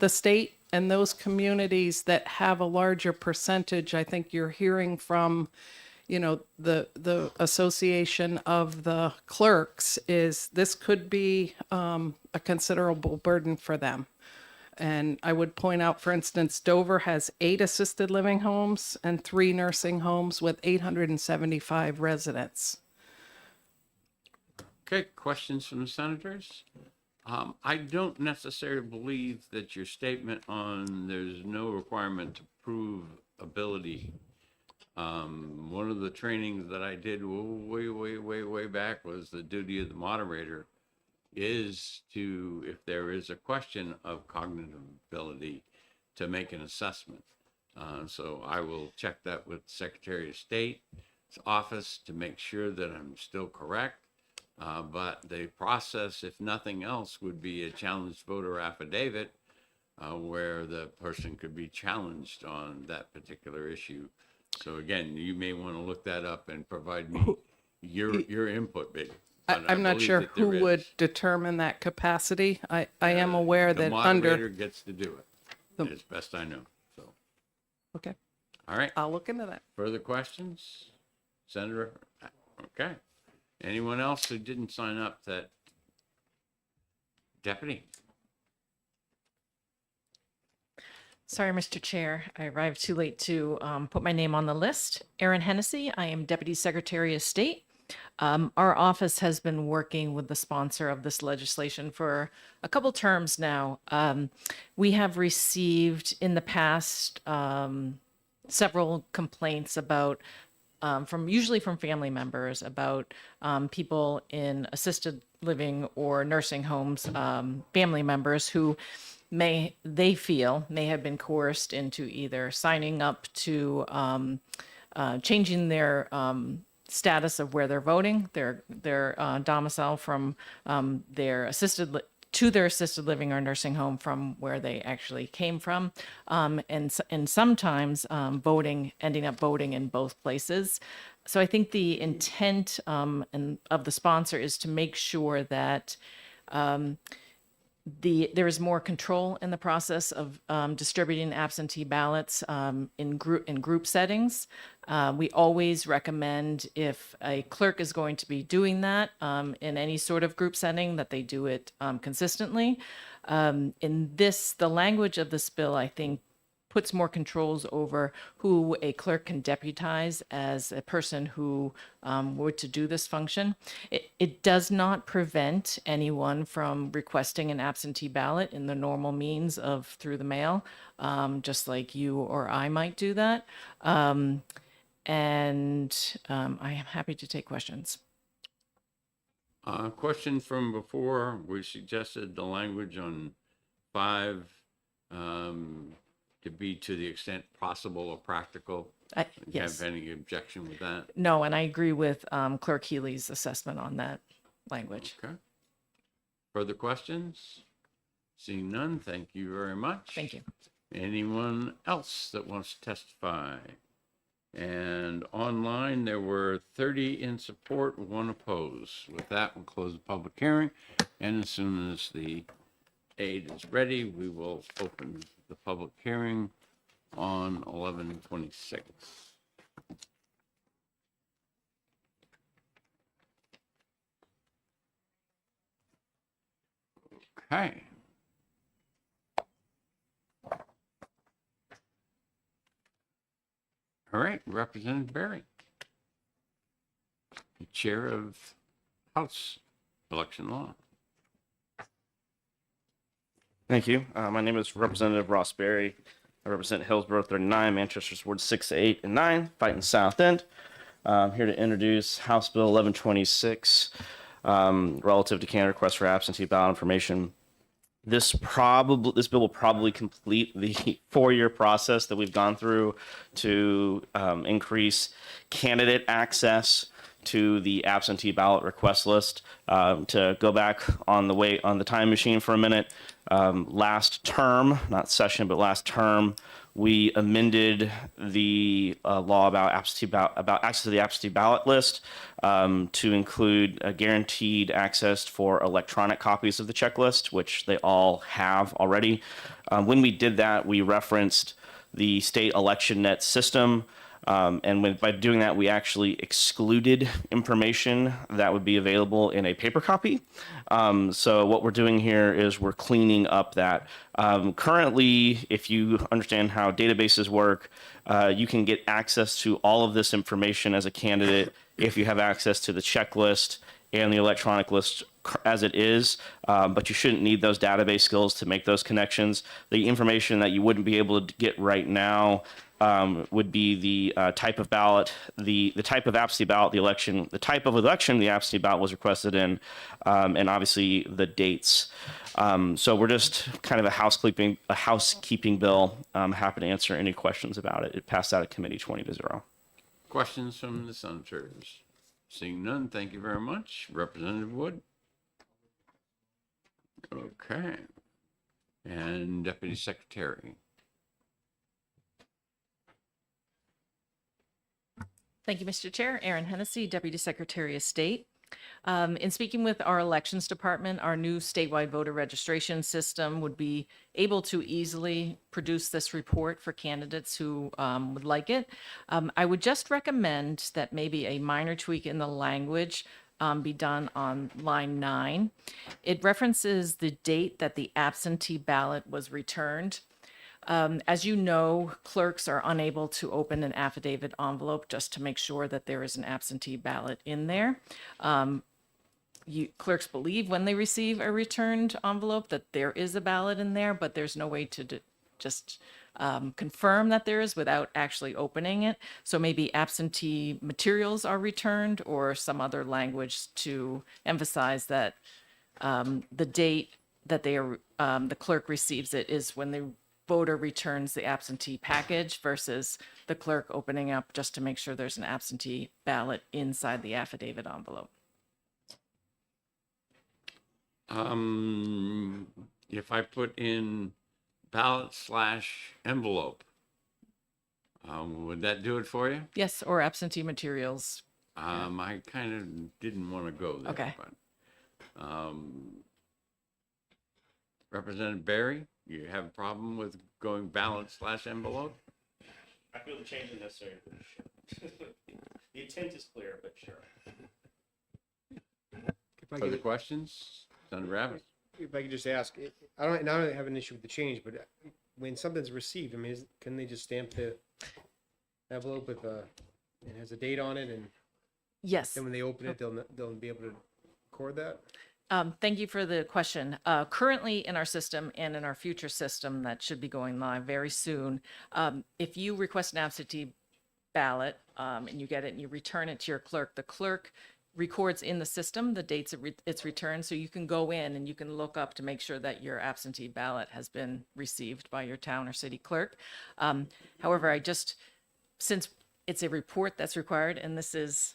state, and those communities that have a larger percentage, I think you're hearing from, you know, the association of the clerks, is this could be a considerable burden for them. And I would point out, for instance, Dover has 8 assisted living homes and 3 nursing homes with 875 residents. Okay, questions from the senators? I don't necessarily believe that your statement on there's no requirement to prove ability. One of the trainings that I did way back was the duty of the moderator is to, if there is a question of cognitive ability, to make an assessment. So I will check that with Secretary of State's office to make sure that I'm still correct. But the process, if nothing else, would be a challenged voter affidavit where the person could be challenged on that particular issue. So again, you may want to look that up and provide me your input, baby. I'm not sure who would determine that capacity. I am aware that the under. moderator gets to do it, as best I know. So, Okay, all right. I'll look into that. Further questions, Senator? Okay. Anyone else who didn't sign up? That deputy? Sorry, Mr. Chair, I arrived too late to put my name on the list. Erin Hennessy, I am Deputy Secretary of State. Our office has been working with the sponsor of this legislation for a couple terms now. We have received in the past several complaints about usually from family members about people in assisted living or nursing homes, family members who may have been coerced into either signing up to changing their status of where they're voting, their domicile from their assisted to their assisted living or nursing home from where they actually came from, and sometimes ending up voting in both places. So I think the intent and of the sponsor is to make sure that there is more control in the process of distributing absentee ballots in group settings. We always recommend, if a clerk is going to be doing that in any sort of group setting, that they do it consistently. The language of this bill, I think, puts more controls over who a clerk can deputize as a person who were to do this function. It does not prevent anyone from requesting an absentee ballot in the normal means of through the mail, just like you or I might do that. I am happy to take questions. Question from before, we suggested the language on 5 to be to the extent possible or practical. Do you Yes. have any objection with that? No, and I agree with Clerk Healy's assessment on that language. Okay. Further questions? Seeing none, thank you very much. Thank you. Anyone else that wants to testify? And online, there were 30 in support, 1 opposed. With that, we'll close the public hearing. And as soon as the aid is ready, we will open the public hearing on 11/26. Okay. All right, Representative Berry, the Chair of House Election Law. Thank you. My name is Representative Ross Berry. I represent Hillsborough 39, Manchester's Ward 6, 8, and 9, fighting South End. I'm here to introduce House Bill 1126, relative to candidate requests for absentee ballot information. This bill will probably complete the 4-year process that we've gone through to increase candidate access to the absentee ballot request list. To go back on the time machine for a minute, last term, not session, but last term, we amended the law about access to the absentee ballot list to include a guaranteed access for electronic copies of the checklist, which they all have already. When we did that, we referenced the state election net system. By doing that, we actually excluded information that would be available in a paper copy. So what we're doing here is we're cleaning up that. Currently, if you understand how databases work, you can get access to all of this information as a candidate if you have access to the checklist and the electronic list as it is, but you shouldn't need those database skills to make those connections. The information that you wouldn't be able to get right now would be the type of ballot, the type of absentee ballot, the type of election the absentee ballot was requested in, and obviously the dates. So we're just kind of a housekeeping bill. I'm happy to answer any questions about it. It passed out of committee 20-0. Questions from the senators? Seeing none, thank you very much. Representative Wood? Okay. And Deputy Secretary? Thank you, Mr. Chair. Erin Hennessy, Deputy Secretary of State. In speaking with our elections department, our new statewide voter registration system would be able to easily produce this report for candidates who would like it. I would just recommend that maybe a minor tweak in the language be done on line 9. It references the date that the absentee ballot was returned. As you know, clerks are unable to open an affidavit envelope just to make sure that there is an absentee ballot in there. Clerks believe when they receive a returned envelope that there is a ballot in there, but there's no way to just confirm that there is without actually opening it. So maybe absentee materials are returned or some other language to emphasize that the date that the clerk receives it is when the voter returns the absentee package versus the clerk opening up just to make sure there's an absentee ballot inside the affidavit envelope. If I put in ballot/envelope, would that do it for you? Yes, or absentee materials. I kind of didn't want to go there. Okay. But, Representative Barry, you have a problem with going ballot/envelope? I feel the change is necessary. The intent is clear, but sure. If I Further could, questions? Senator Rabbit? if I could just ask, I don't have an issue with the change, but when something's received, I mean, can they just stamp the envelope with it has a date on it, and Yes. then when they open it, they'll be able to record that? Thank you for the question. Currently in our system and in our future system that should be going live very soon, if you request an absentee ballot and you get it and you return it to your clerk, the clerk records in the system the dates it's returned, so you can go in and you can look up to make sure that your absentee ballot has been received by your town or city clerk. However, since it's a report that's required, and this is,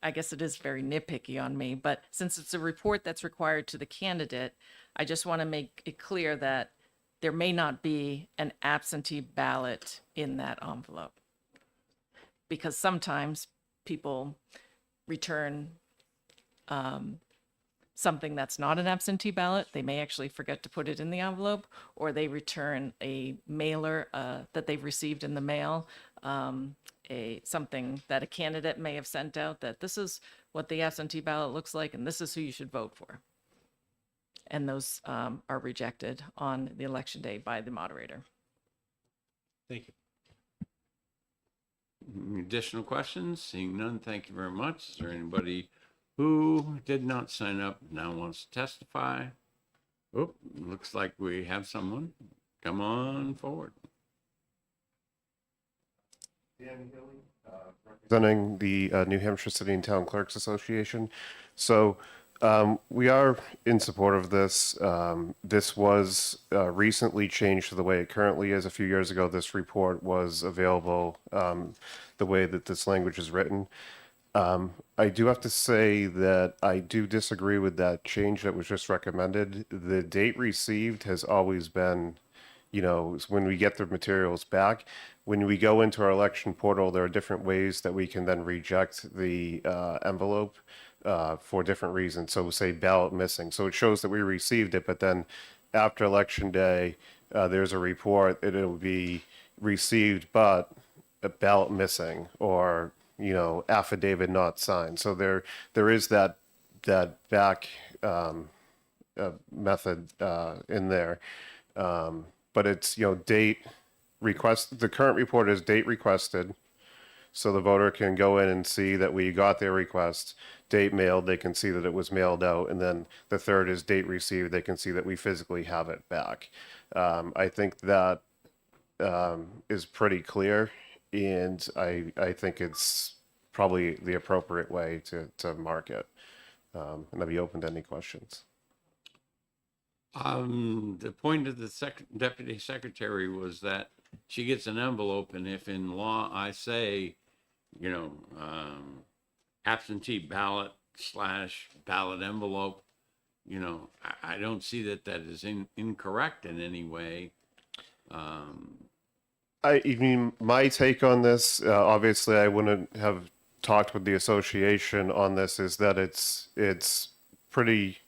I guess it is very nitpicky on me, but since it's a report that's required to the candidate, I just want to make it clear that there may not be an absentee ballot in that envelope. Because sometimes people return something that's not an absentee ballot. They may actually forget to put it in the envelope, or they return a mailer that they've received in the mail, something that a candidate may have sent out that this is what the absentee ballot looks like and this is who you should vote for. And those are rejected on the election day by the moderator. Thank you. Additional questions? Seeing none, thank you very much. Is there anybody who did not sign up now wants to testify? Oh, looks like we have someone. Come on forward. Representing the New Hampshire City and Town Clerks Association. So we are in support of this. This was recently changed to the way it currently is. A few years ago, this report was available the way that this language is written. I do have to say that I do disagree with that change that was just recommended. The date received has always been, when we get the materials back. When we go into our election portal, there are different ways that we can then reject the envelope for different reasons. So say ballot missing. So it shows that we received it, but then after election day, there's a report that it'll be received, but a ballot missing, or affidavit not signed. So there is that back method in there, but it's date request. The current report is date requested, so the voter can go in and see that we got their request. Date mailed, they can see that it was mailed out, and then the third is date received. They can see that we physically have it back. I think that is pretty clear, and I think it's probably the appropriate way to mark it. And I'd be open to any questions. The point of the deputy secretary was that she gets an envelope, and if in law I say, absentee ballot/ballot envelope, I don't see that is incorrect in any way. I mean, my take on this, obviously I wouldn't have talked with the association on this, is that it's pretty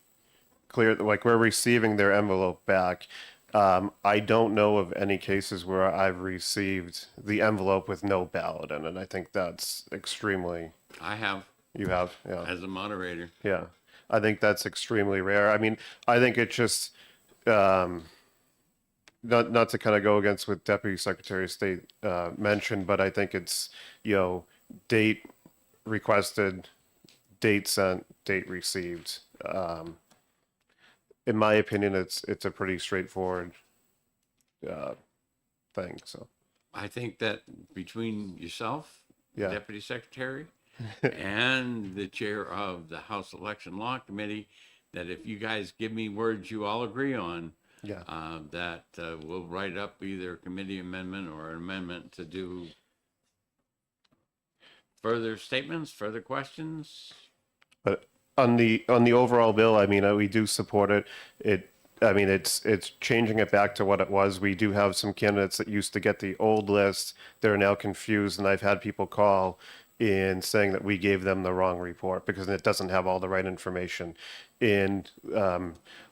clear that like we're receiving their envelope back. I don't know of any cases where I've received the envelope with no ballot in it. I think that's extremely. I have. You have, yeah. As a moderator. Yeah, I think that's extremely rare. I mean, I think it just not to kind of go against what Deputy Secretary of State mentioned, but I think it's date requested, date sent, date received. In my opinion, it's a pretty straightforward thing. So I think that between yourself, Yeah. Deputy Secretary, and the chair of the House Election Law Committee, that if you guys give me words you all agree on, Yeah. that we'll write up either a committee amendment or an amendment to do further statements, further questions. But on the overall bill, I mean, we do support it. It's changing it back to what it was. We do have some candidates that used to get the old list. They're now confused, and I've had people call in saying that we gave them the wrong report because it doesn't have all the right information. And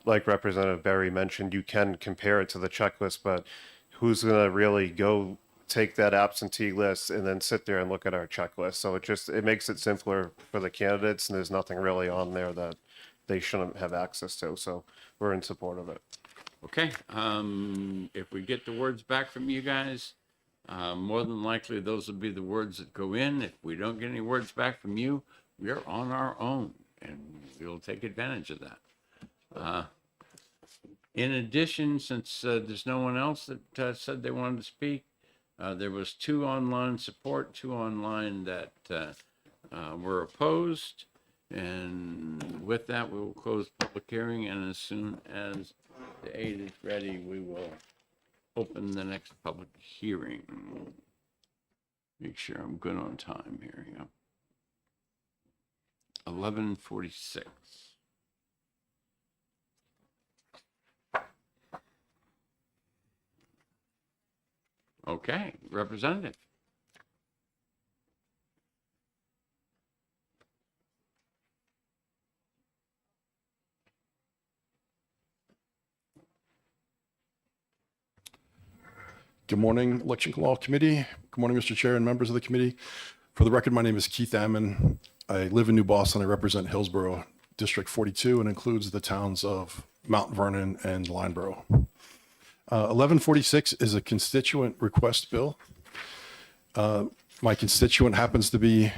like Representative Berry mentioned, you can compare it to the checklist, but who's going to really go take that absentee list and then sit there and look at our checklist? So it makes it simpler for the candidates, and there's nothing really on there that they shouldn't have access to. So we're in support of it. Okay, if we get the words back from you guys, more than likely those will be the words that go in. If we don't get any words back from you, we're on our own, and we'll take advantage of that. In addition, since there's no one else that said they wanted to speak, there was 2 online support, 2 online that were opposed. And with that, we will close public hearing, and as soon as the 8 is ready, we will open the next public hearing. Make sure I'm good on time here. Yeah. 11:46. Okay, Representative. Good morning, Election Law Committee. Good morning, Mr. Chair and members of the committee. For the record, my name is Keith Ammon. I live in New Boston. I represent Hillsborough, District 42, and includes the towns of Mount Vernon and Lineborough. 1146 is a constituent request bill. My constituent happens to be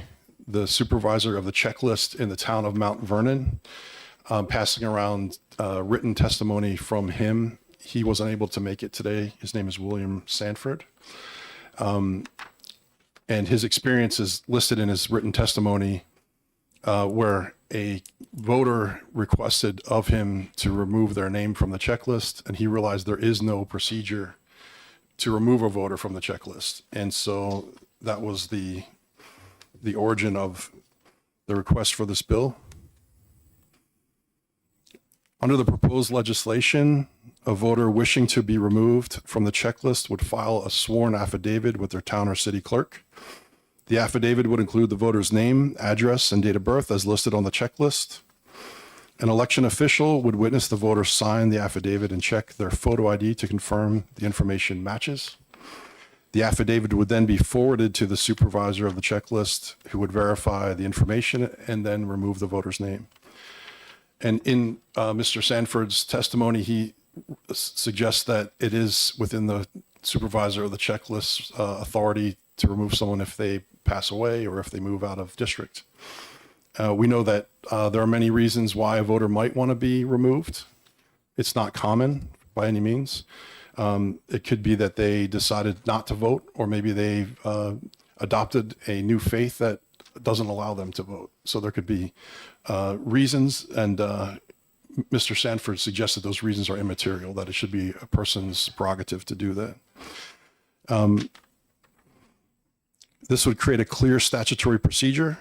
the supervisor of the checklist in the town of Mount Vernon. Passing around written testimony from him. He was unable to make it today. His name is William Sanford. And his experience is listed in his written testimony where a voter requested of him to remove their name from the checklist, and he realized there is no procedure to remove a voter from the checklist. And so that was the origin of the request for this bill. Under the proposed legislation, a voter wishing to be removed from the checklist would file a sworn affidavit with their town or city clerk. The affidavit would include the voter's name, address, and date of birth as listed on the checklist. An election official would witness the voter sign the affidavit and check their photo ID to confirm the information matches. The affidavit would then be forwarded to the supervisor of the checklist, who would verify the information and then remove the voter's name. And in Mr. Sanford's testimony, he suggests that it is within the supervisor of the checklist's authority to remove someone if they pass away or if they move out of district. We know that there are many reasons why a voter might want to be removed. It's not common by any means. It could be that they decided not to vote, or maybe they've adopted a new faith that doesn't allow them to vote. So there could be reasons, and Mr. Sanford suggested those reasons are immaterial, that it should be a person's prerogative to do that. This would create a clear statutory procedure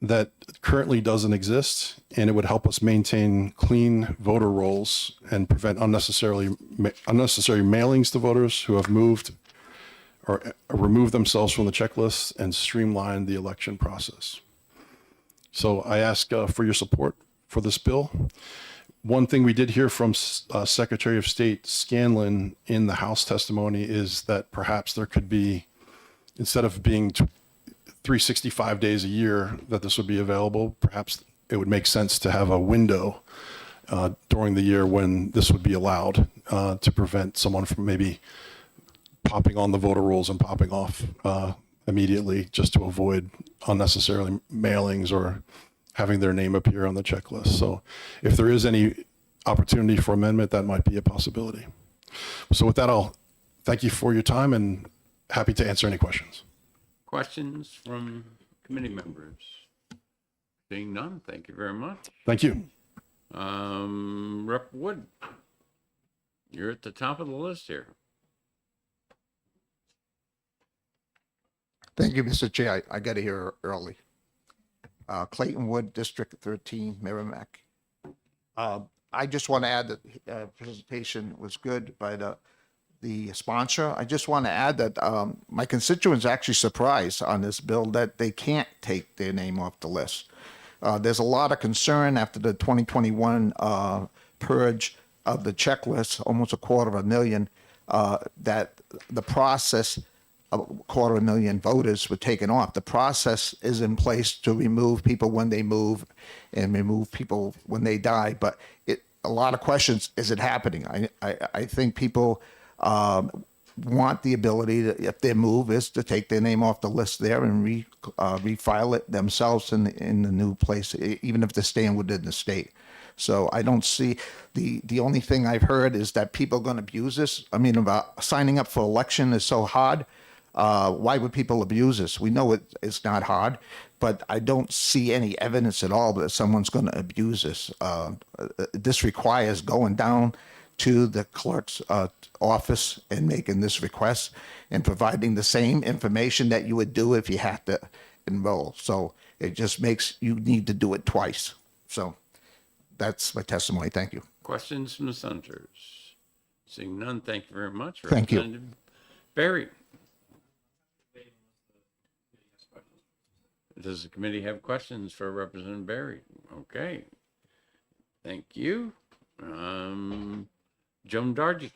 that currently doesn't exist, and it would help us maintain clean voter rolls and prevent unnecessary mailings to voters who have moved or removed themselves from the checklist, and streamline the election process. So I ask for your support for this bill. One thing we did hear from Secretary of State Scanlon in the House testimony is that perhaps there could be, instead of being 365 days a year that this would be available, perhaps it would make sense to have a window during the year when this would be allowed to prevent someone from maybe popping on the voter rolls and popping off immediately, just to avoid unnecessarily mailings or having their name appear on the checklist. So if there is any opportunity for amendment, that might be a possibility. So with that, I'll thank you for your time and happy to answer any questions. Questions from committee members? Seeing none, thank you very much. Thank you. Rep Wood, you're at the top of the list here. Thank you, Mr. Chair. I got here early. Clayton Wood, District 13, Merrimack. I just want to add that presentation was good by the sponsor. I just want to add that my constituents actually surprised on this bill that they can't take their name off the list. There's a lot of concern after the 2021 purge of the checklist, almost 250,000, that the process of 250,000 voters were taken off. The process is in place to remove people when they move and remove people when they die. But a lot of questions, is it happening? I think people want the ability to, if their move is to take their name off the list there and refile it themselves in the new place, even if they're staying within the state. So I don't see the only thing I've heard is that people are going to abuse this. I mean, about signing up for election is so hard. Why would people abuse this? We know it's not hard, but I don't see any evidence at all that someone's going to abuse this. This requires going down to the clerk's office and making this request and providing the same information that you would do if you had to enroll. So it just makes you need to do it twice. So that's my testimony. Thank you. Questions from the senators? Seeing none, thank you very much. Thank you. Representative Barry. Does the committee have questions for Representative Barry? Okay. Thank you. Joan Dargy.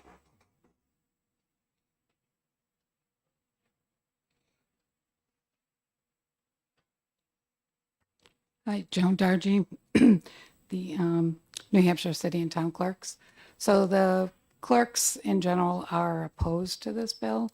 Hi, Joan Dargy, the New Hampshire City and Town Clerks. So the clerks in general are opposed to this bill.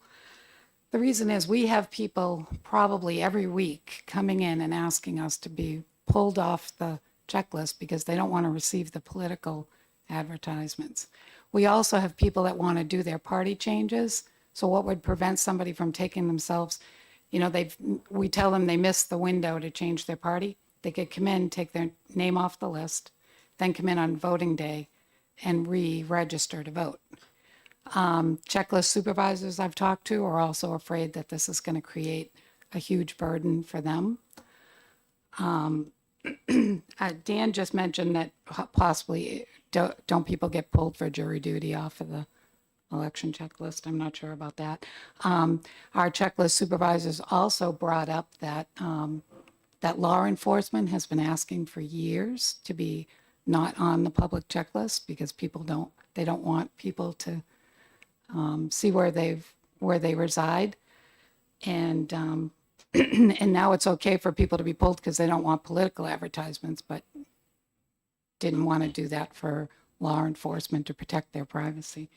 The reason is we have people probably every week coming in and asking us to be pulled off the checklist because they don't want to receive the political advertisements. We also have people that want to do their party changes. So what would prevent somebody from taking themselves, we tell them they missed the window to change their party. They could come in, take their name off the list, then come in on voting day and re-register to vote. Checklist supervisors I've talked to are also afraid that this is going to create a huge burden for them. Dan just mentioned that possibly don't people get pulled for jury duty off of the election checklist? I'm not sure about that. Our checklist supervisors also brought up that that law enforcement has been asking for years to be not on the public checklist because people don't want people to see where they reside, and and now it's okay for people to be pulled because they don't want political advertisements, but didn't want to do that for law enforcement to protect their privacy.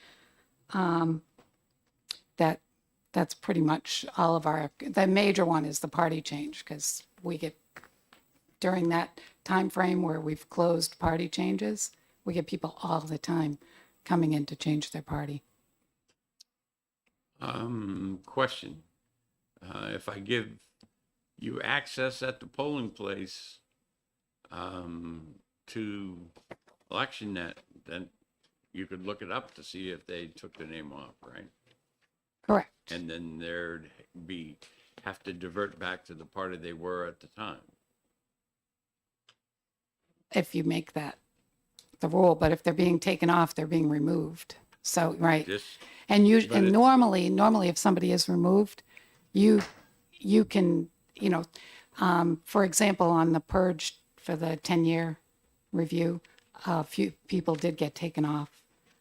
That's pretty much all of the major one is the party change, because we get, during that time frame where we've closed party changes, we get people all the time coming in to change their party. Question. If I give you access at the polling place to ElectionNet, then you could look it up to see if they took the name off, right? Correct. And then there'd have to divert back to the party they were at the time. If you make that the rule, but if they're being taken off, they're being removed. So, right. And normally if somebody is removed, you can, for example, on the purge for the 10-year review, a few people did get taken off.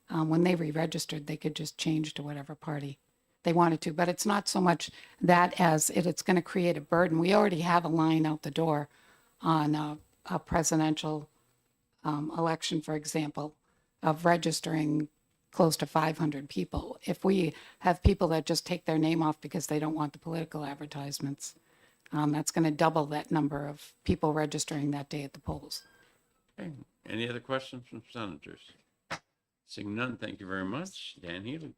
When they re-registered, they could just change to whatever party they wanted to. But it's not so much that as it's going to create a burden. We already have a line out the door on a presidential election, for example, of registering close to 500 people. If we have people that just take their name off because they don't want the political advertisements, that's going to double that number of people registering that day at the polls. Okay. Any other questions from senators? Seeing none, thank you very much. Dan Healy.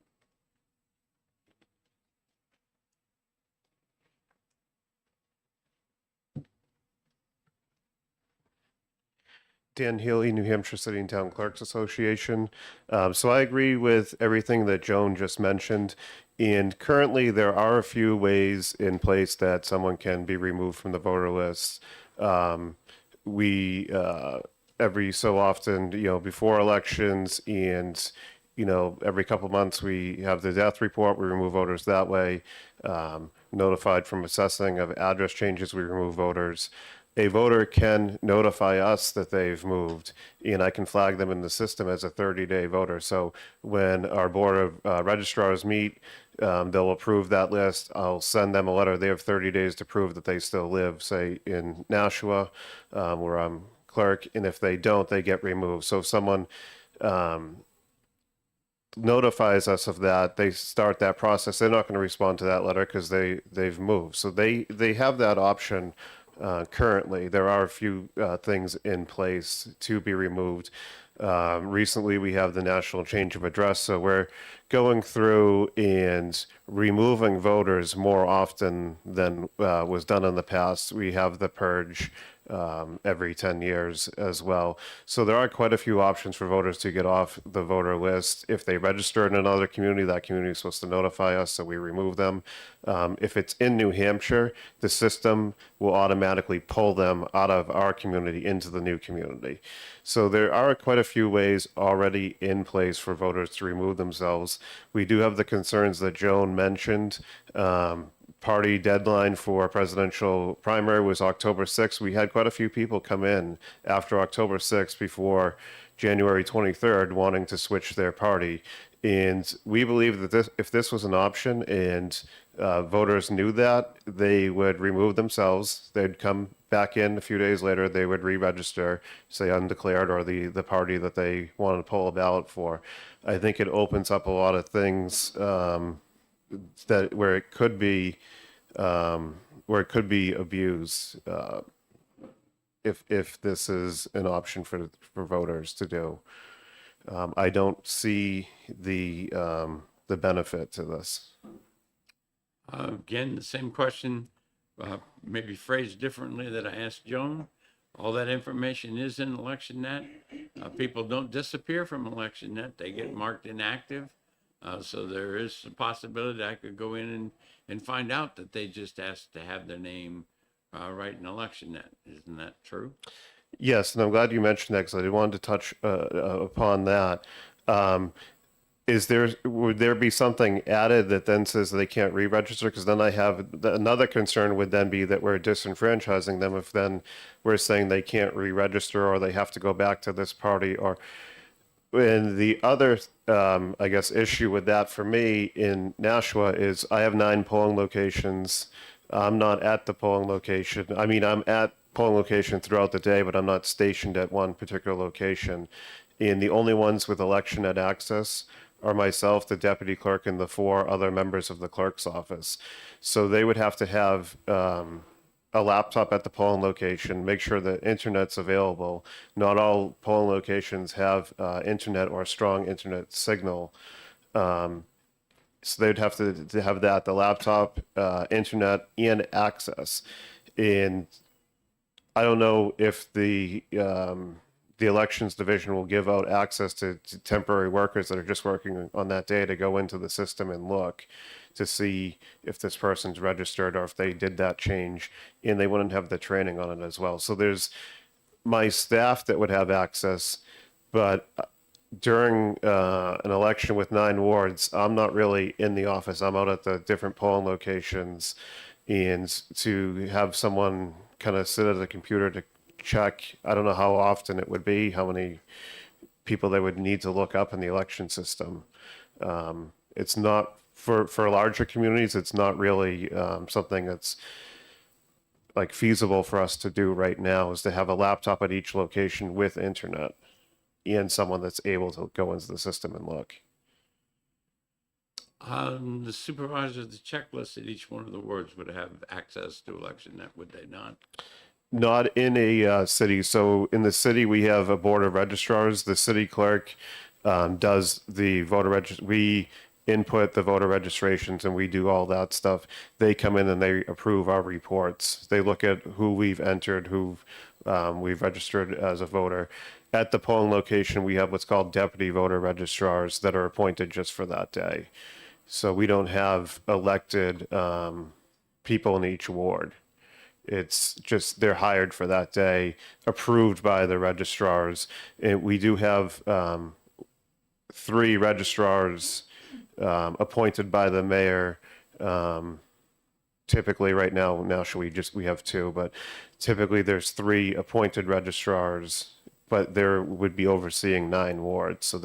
Dan Healy, New Hampshire City and Town Clerks Association. So I agree with everything that Joan just mentioned. And currently, there are a few ways in place that someone can be removed from the voter list. We every so often, before elections and every couple months we have the death report. We remove voters that way. Notified from assessing of address changes, we remove voters. A voter can notify us that they've moved, and I can flag them in the system as a 30-day voter. So when our board of registrars meet, they'll approve that list. I'll send them a letter. They have 30 days to prove that they still live, say, in Nashua, where I'm clerk, and if they don't, they get removed. So if someone notifies us of that, they start that process. They're not going to respond to that letter because they've moved. So they have that option. Currently, there are a few things in place to be removed. Recently, we have the national change of address, so we're going through and removing voters more often than was done in the past. We have the purge every 10 years as well. So there are quite a few options for voters to get off the voter list. If they register in another community, that community is supposed to notify us, so we remove them. If it's in New Hampshire, the system will automatically pull them out of our community into the new community. So there are quite a few ways already in place for voters to remove themselves. We do have the concerns that Joan mentioned. Party deadline for presidential primary was October 6th. We had quite a few people come in after October 6th before January 23rd wanting to switch their party. And we believe that if this was an option and voters knew that, they would remove themselves. They'd come back in a few days later. They would re-register, say undeclared or the party that they wanted to pull a ballot for. I think it opens up a lot of things where it could be abused if this is an option for voters to do. I don't see the benefit to this. Again, the same question, maybe phrased differently that I asked Joan. All that information is in ElectionNet. People don't disappear from ElectionNet. They get marked inactive. So there is a possibility I could go in and find out that they just asked to have their name right in ElectionNet. Isn't that true? Yes, and I'm glad you mentioned that because I wanted to touch upon that. Would there be something added that then says they can't re-register? Because then I have another concern would then be that we're disenfranchising them if then we're saying they can't re-register or they have to go back to this party. And the other, I guess, issue with that for me in Nashua is I have 9 polling locations. I'm not at the polling location. I mean, I'm at polling location throughout the day, but I'm not stationed at one particular location. And the only ones with ElectionNet access are myself, the deputy clerk, and the 4 other members of the clerk's office. So they would have to have a laptop at the polling location, make sure the internet's available. Not all polling locations have internet or a strong internet signal. So they'd have to have that, the laptop, internet, and access. And I don't know if the elections division will give out access to temporary workers that are just working on that day to go into the system and look to see if this person's registered or if they did that change, and they wouldn't have the training on it as well. So there's my staff that would have access, but during an election with 9 wards, I'm not really in the office. I'm out at the different polling locations, and to have someone kind of sit at a computer to check, I don't know how often it would be, how many people they would need to look up in the election system. It's not for larger communities, it's not really something that's like feasible for us to do right now, is to have a laptop at each location with internet and someone that's able to go into the system and look. The supervisor of the checklist at each one of the wards would have access to ElectionNet, would they not? Not in a city. So in the city, we have a board of registrars. The city clerk does the voter register. We input the voter registrations and we do all that stuff. They come in and they approve our reports. They look at who we've entered, who we've registered as a voter. At the polling location, we have what's called deputy voter registrars that are appointed just for that day. So we don't have elected people in each ward. It's just they're hired for that day, approved by the registrars. And we do have 3 registrars appointed by the mayor. Typically right now we have 2, but typically there's 3 appointed registrars, but there would be overseeing 9 wards, so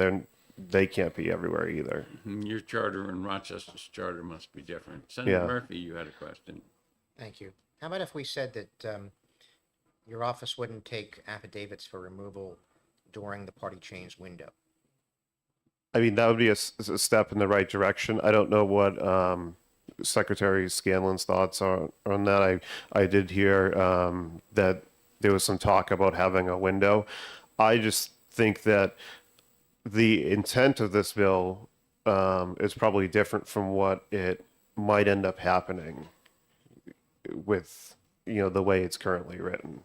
they can't be everywhere either. Your charter and Rochester's charter must be different. Senator Yeah. Murphy, you had a question. Thank you. How about if we said that your office wouldn't take affidavits for removal during the party change window? I mean, that would be a step in the right direction. I don't know what Secretary Scanlon's thoughts are on that. I did hear that there was some talk about having a window. I just think that the intent of this bill is probably different from what it might end up happening with, the way it's currently written.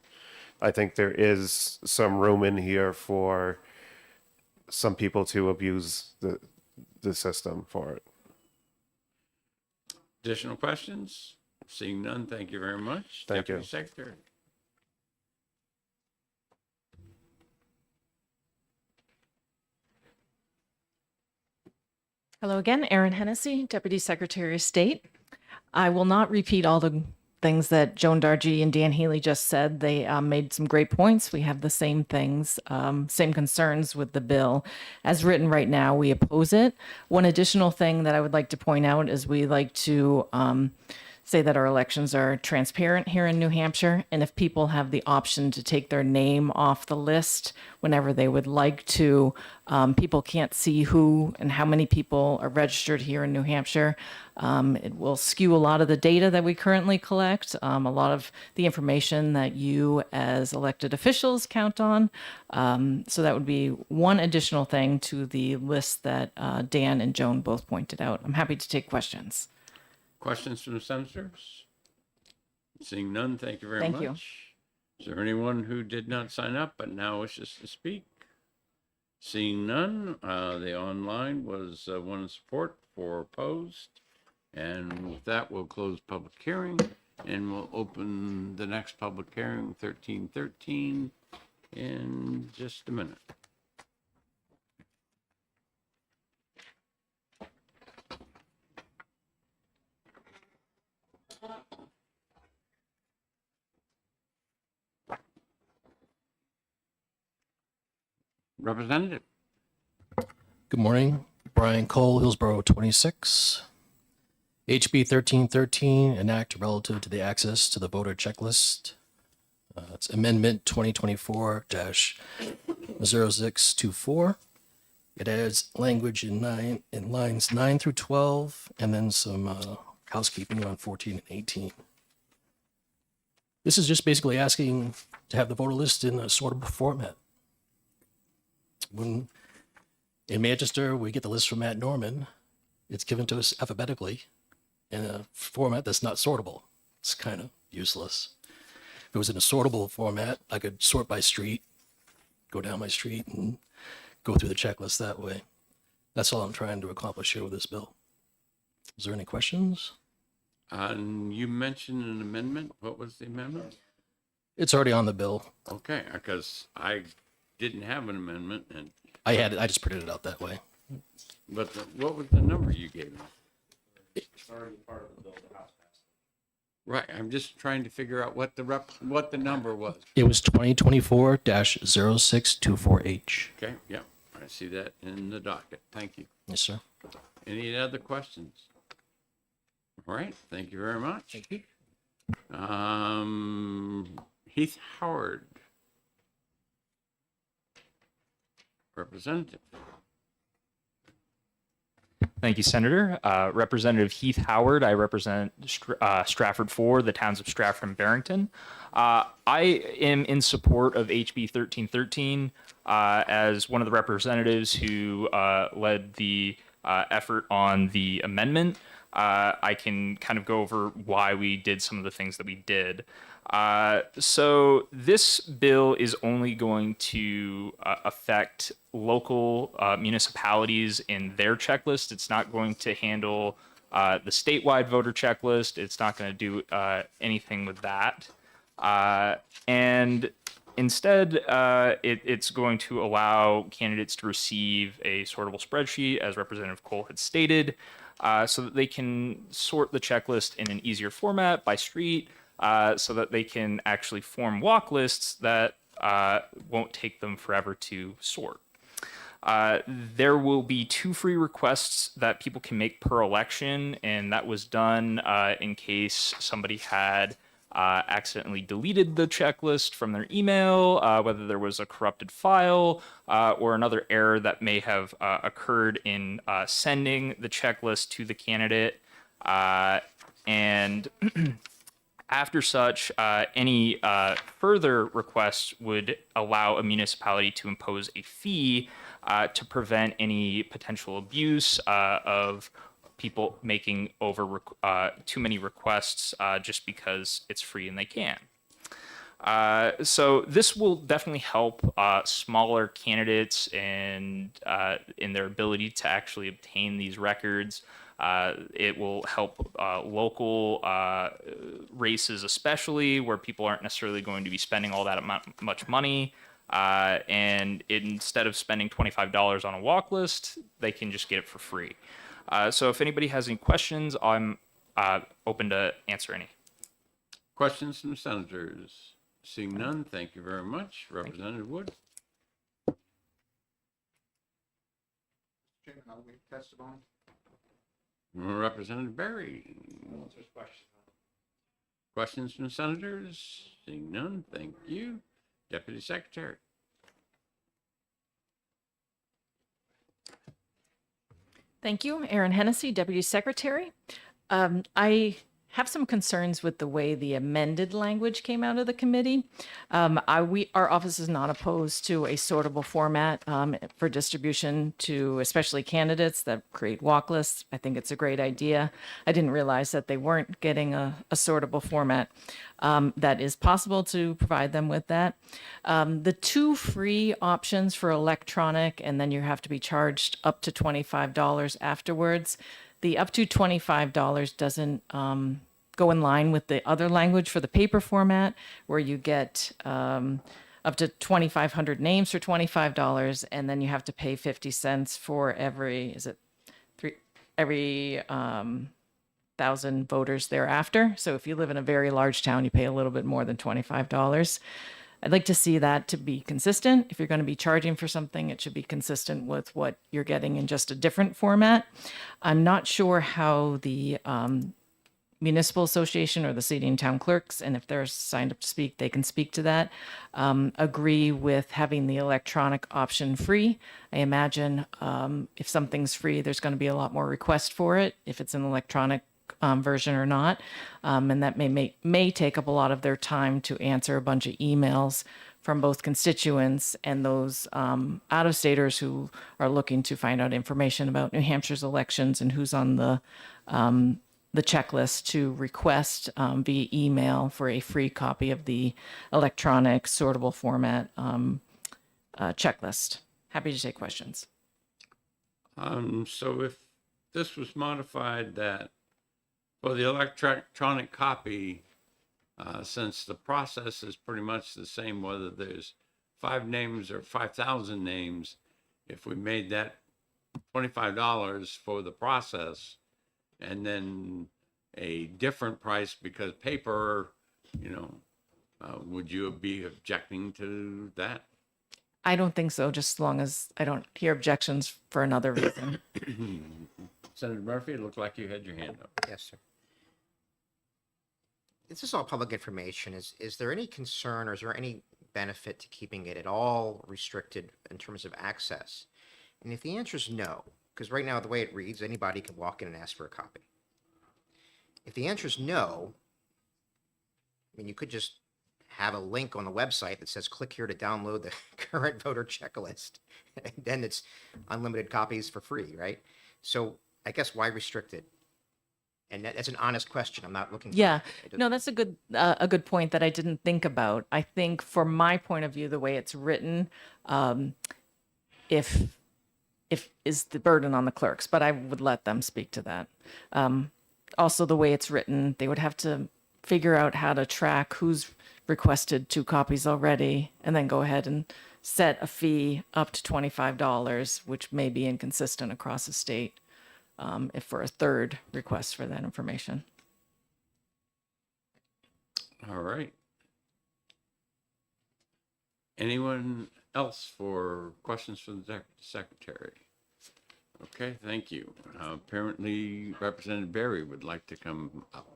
I think there is some room in here for some people to abuse the system for it. Additional questions? Seeing none, thank you very much. Thank Deputy you. Secretary. Hello again, Erin Hennessy, Deputy Secretary of State. I will not repeat all the things that Joan Dargy and Dan Healy just said. They made some great points. We have the same things, same concerns with the bill. As written right now, we oppose it. One additional thing that I would like to point out is we like to say that our elections are transparent here in New Hampshire, and if people have the option to take their name off the list whenever they would like to, people can't see who and how many people are registered here in New Hampshire. It will skew a lot of the data that we currently collect, a lot of the information that you as elected officials count on. So that would be one additional thing to the list that Dan and Joan both pointed out. I'm happy to take questions. Questions from the senators? Seeing none, thank you very Thank much. you. Is there anyone who did not sign up but now wishes to speak? Seeing none, the online was 1 in support, 4 opposed. And with that, we'll close public hearing and we'll open the next public hearing, 1313, in just a minute. Representative. Good morning. Brian Cole, Hillsborough 26. HB 1313, an act relative to the access to the voter checklist. It's Amendment 2024-0624. It adds language in lines 9 through 12, and then some housekeeping on 14 and 18. This is just basically asking to have the voter list in a sortable format. When in Manchester, we get the list from Matt Norman. It's given to us alphabetically in a format that's not sortable. It's kind of useless. If it was in a sortable format, I could sort by street, go down my street and go through the checklist that way. That's all I'm trying to accomplish here with this bill. Is there any questions? You mentioned an amendment. What was the amendment? It's already on the bill. Okay, because I didn't have an amendment, and I had it. I just printed it out that way. but what was the number you gave me? It's already part of the bill the House passed. Right, I'm just trying to figure out what the number was. It was 2024-0624H. Okay, yeah, I see that in the docket. Thank you. Yes, sir. Any other questions? All right, thank you very much. Thank you. Heath Howard. Representative. Thank you, Senator. Representative Heath Howard. I represent Stratford 4, the towns of Stratford and Barrington. I am in support of HB 1313 as one of the representatives who led the effort on the amendment. I can kind of go over why we did some of the things that we did. So this bill is only going to affect local municipalities in their checklist. It's not going to handle the statewide voter checklist. It's not going to do anything with that. And instead, it's going to allow candidates to receive a sortable spreadsheet, as Representative Cole had stated, so that they can sort the checklist in an easier format by street, so that they can actually form walk lists that won't take them forever to sort. There will be 2 free requests that people can make per election, and that was done in case somebody had accidentally deleted the checklist from their email, whether there was a corrupted file, or another error that may have occurred in sending the checklist to the candidate. And after such, any further requests would allow a municipality to impose a fee to prevent any potential abuse of people making over too many requests just because it's free and they can. So this will definitely help smaller candidates and in their ability to actually obtain these records. It will help local races, especially where people aren't necessarily going to be spending all that much money. And instead of spending $25 on a walk list, they can just get it for free. So if anybody has any questions, I'm open to answer any. Questions from senators? Seeing none, thank you very much. Representative Wood? Chairman, I'll wait testimony. Representative Berry? Questions from senators? Seeing none, thank you. Deputy Secretary? Thank you. Erin Hennessy, Deputy Secretary. I have some concerns with the way the amended language came out of the committee. Our office is not opposed to a sortable format for distribution to especially candidates that create walk lists. I think it's a great idea. I didn't realize that they weren't getting a sortable format. That is possible to provide them with that. The 2 free options for electronic, and then you have to be charged up to $25 afterwards. The up to $25 doesn't go in line with the other language for the paper format, where you get up to 2,500 names for $25, and then you have to pay 50 cents for every 1,000 voters thereafter. So if you live in a very large town, you pay a little bit more than $25. I'd like to see that to be consistent. If you're going to be charging for something, it should be consistent with what you're getting in just a different format. I'm not sure how the Municipal Association or the city and town clerks, and if they're signed up to speak, they can speak to that, agree with having the electronic option free. I imagine if something's free, there's going to be a lot more request for it, if it's an electronic version or not. And that may take up a lot of their time to answer a bunch of emails from both constituents and those out-of-staters who are looking to find out information about New Hampshire's elections and who's on the checklist to request via email for a free copy of the electronic sortable format checklist. Happy to take questions. So if this was modified that for the electronic copy, since the process is pretty much the same, whether there's 5 names or 5,000 names, if we made that $25 for the process and then a different price because paper, would you be objecting to that? I don't think so, just as long as I don't hear objections for another reason. Senator Murphy, it looked like you had your hand up. Yes, sir. This is all public information. Is there any concern or is there any benefit to keeping it at all restricted in terms of access? And if the answer is no, because right now the way it reads, anybody can walk in and ask for a copy. If the answer is no, I mean, you could just have a link on the website that says click here to download the current voter checklist. And then it's unlimited copies for free, right? So I guess why restrict it? And that's an honest question. I'm not looking for Yeah, no, that's a good point that I didn't think about. I think from my point of view, the way it's written, if is the burden on the clerks, but I would let them speak to that. Also, the way it's written, they would have to figure out how to track who's requested 2 copies already, and then go ahead and set a fee up to $25, which may be inconsistent across the state if for a third request for that information. All right. Anyone else for questions for the secretary? Okay, thank you. Apparently Representative Berry would like to come up.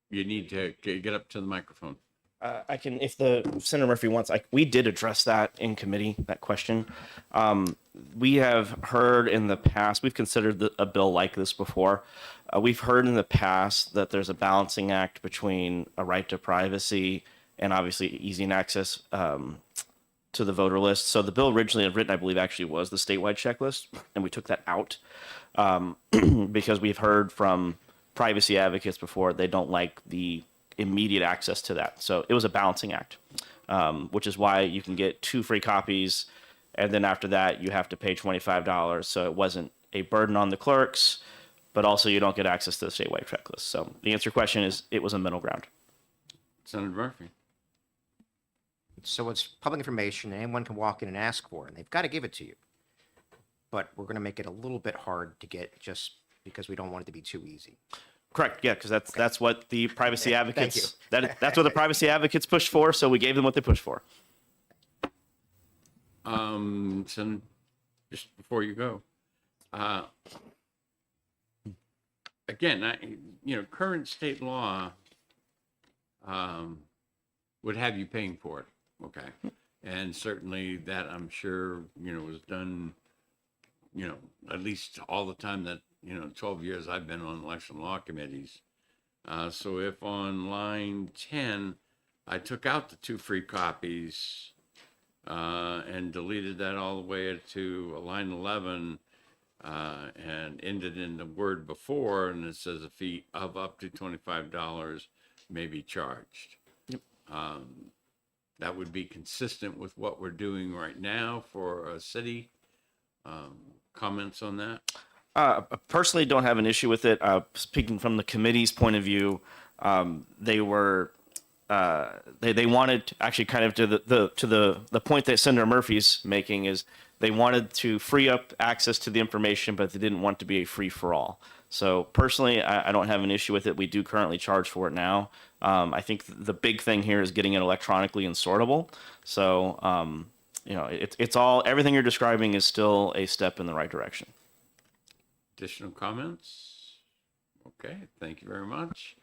You need to get up to the microphone. I can, if Senator Murphy wants, we did address that in committee, that question. We have heard in the past, we've considered a bill like this before. We've heard in the past that there's a balancing act between a right to privacy and obviously easy access to the voter list. So the bill originally written, I believe, actually was the statewide checklist, and we took that out because we've heard from privacy advocates before they don't like the immediate access to that. So it was a balancing act, which is why you can get 2 free copies, and then after that you have to pay $25. So it wasn't a burden on the clerks, but also you don't get access to the statewide checklist. So the answer to your question is it was a middle ground. Senator Murphy. So it's public information, and anyone can walk in and ask for it, and they've got to give it to you. But we're going to make it a little bit hard to get just because we don't want it to be too easy. Correct. Yeah, because that's what the privacy Thank advocates you. that's what the privacy advocates pushed for. So we gave them what they pushed for. So just before you go, again, current state law would have you paying for it. Okay. And certainly that, I'm sure, was done, at least all the time that, 12 years I've been on election law committees. So if on line 10, I took out the 2 free copies and deleted that all the way to line 11 and ended in the word before, and it says a fee of up to $25 may be charged. Yep. That would be consistent with what we're doing right now for a city. Comments on that? I personally don't have an issue with it. Speaking from the committee's point of view, they were they wanted actually kind of to the point that Senator Murphy's making is they wanted to free up access to the information, but they didn't want to be a free for all. So personally, I don't have an issue with it. We do currently charge for it now. I think the big thing here is getting it electronically and sortable. So it's all, everything you're describing is still a step in the right direction. Additional comments? Okay, thank you very much.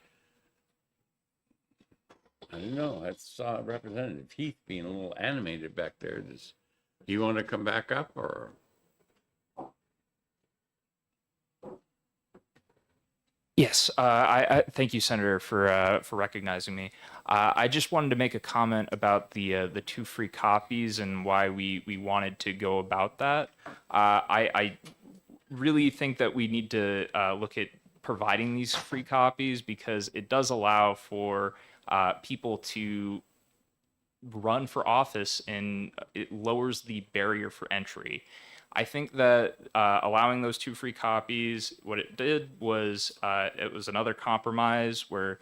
I don't know. I saw Representative Heath being a little animated back there. Do you want to come back up or? Yes, I thank you, Senator, for recognizing me. I just wanted to make a comment about the 2 free copies and why we wanted to go about that. I really think that we need to look at providing these free copies because it does allow for people to run for office and it lowers the barrier for entry. I think that allowing those 2 free copies, what it did was it was another compromise where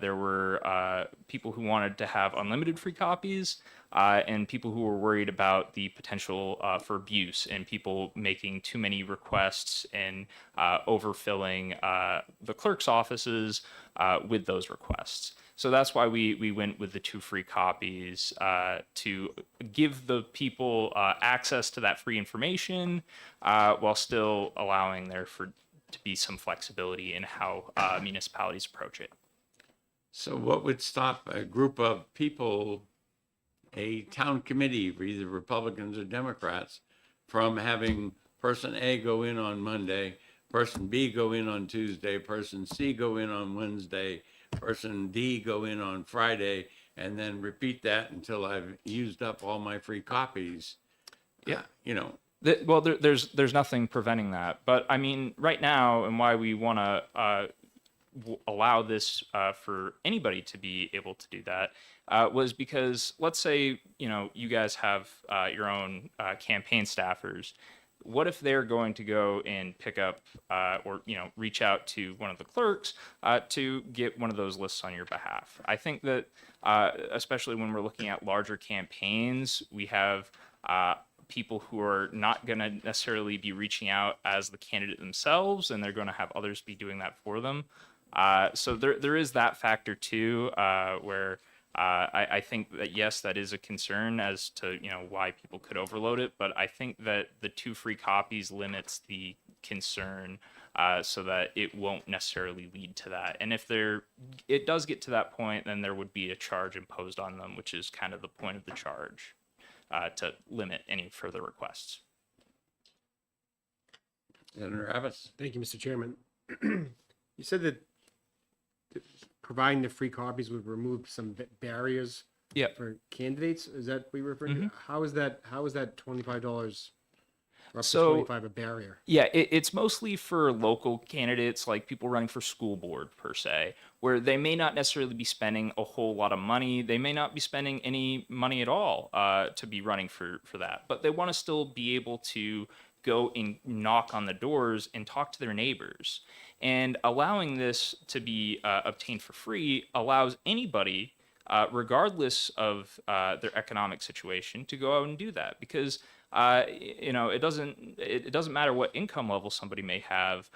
there were people who wanted to have unlimited free copies and people who were worried about the potential for abuse and people making too many requests and overfilling the clerk's offices with those requests. So that's why we went with the 2 free copies to give the people access to that free information while still allowing there to be some flexibility in how municipalities approach it. So what would stop a group of people, a town committee, either Republicans or Democrats, from having person A go in on Monday, person B go in on Tuesday, person C go in on Wednesday, person D go in on Friday, and then repeat that until I've used up all my free copies? Yeah, Well, there's nothing preventing that. But I mean, right now, and why we want to allow this for anybody to be able to do that was because let's say you guys have your own campaign staffers. what if they're going to go and pick up or reach out to one of the clerks to get one of those lists on your behalf? I think that especially when we're looking at larger campaigns, we have people who are not going to necessarily be reaching out as the candidate themselves, and they're going to have others be doing that for them. So there is that factor too, where I think that yes, that is a concern as to why people could overload it, but I think that the 2 free copies limits the concern so that it won't necessarily lead to that. And if it does get to that point, then there would be a charge imposed on them, which is kind of the point of the charge, to limit any further requests. Senator Abbas? Thank you, Mr. Chairman. You said that providing the free copies would remove some barriers for candidates. Is that what you're referring to? How is that $25 or up to 25 a barrier? Yeah, it's mostly for local candidates, like people running for school board per se, where they may not necessarily be spending a whole lot of money. They may not be spending any money at all to be running for that, but they want to still be able to go and knock on the doors and talk to their neighbors. And allowing this to be obtained for free allows anybody, regardless of their economic situation, to go out and do that. Because it doesn't matter what income level somebody may have.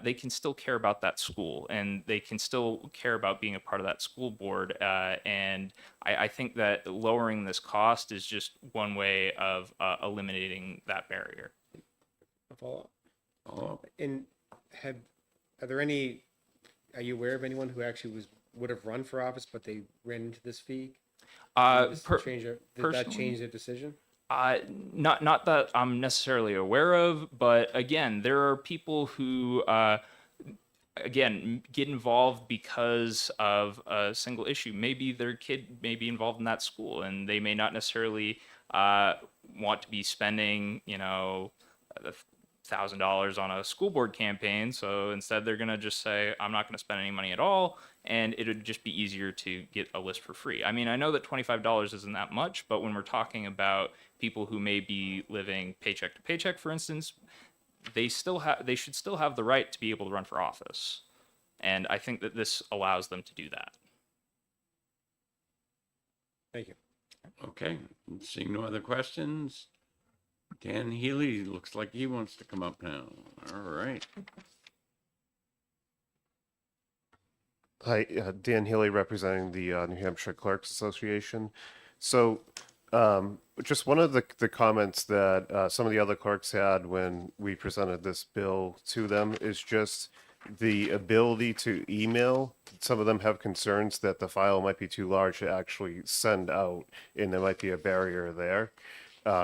They can still care about that school, and they can still care about being a part of that school board. And I think that lowering this cost is just one way of eliminating that barrier. A follow-up. And are you aware of anyone who actually would have run for office, but they ran into this fee? Did that change their decision? Not that I'm necessarily aware of, but again, there are people who, get involved because of a single issue. Maybe their kid may be involved in that school, and they may not necessarily want to be spending, $1,000 on a school board campaign. So instead they're going to just say, I'm not going to spend any money at all. And it would just be easier to get a list for free. I mean, I know that $25 isn't that much, but when we're talking about people who may be living paycheck to paycheck, for instance, they should still have the right to be able to run for office. And I think that this allows them to do that. Thank you. Okay, seeing no other questions. Dan Healy looks like he wants to come up now. All right. Hi, Dan Healy representing the New Hampshire Clerks Association. So just one of the comments that some of the other clerks had when we presented this bill to them is just the ability to email. Some of them have concerns that the file might be too large to actually send out, and there might be a barrier there.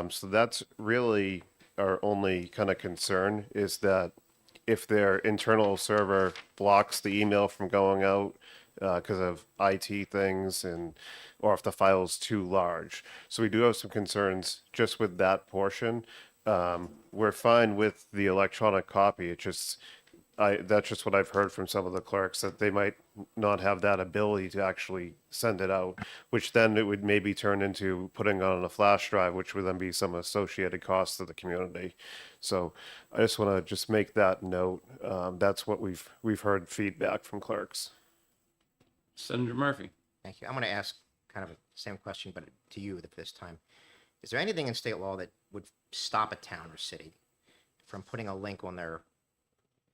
So that's really our only kind of concern, is that if their internal server blocks the email from going out because of IT things, or if the file is too large. So we do have some concerns just with that portion. We're fine with the electronic copy. That's just what I've heard from some of the clerks, that they might not have that ability to actually send it out, which then it would maybe turn into putting on a flash drive, which would then be some associated costs to the community. So I just want to make that note. That's what we've heard feedback from clerks. Senator Murphy. Thank you. I'm going to ask kind of the same question, but to you this time. Is there anything in state law that would stop a town or city from putting a link on their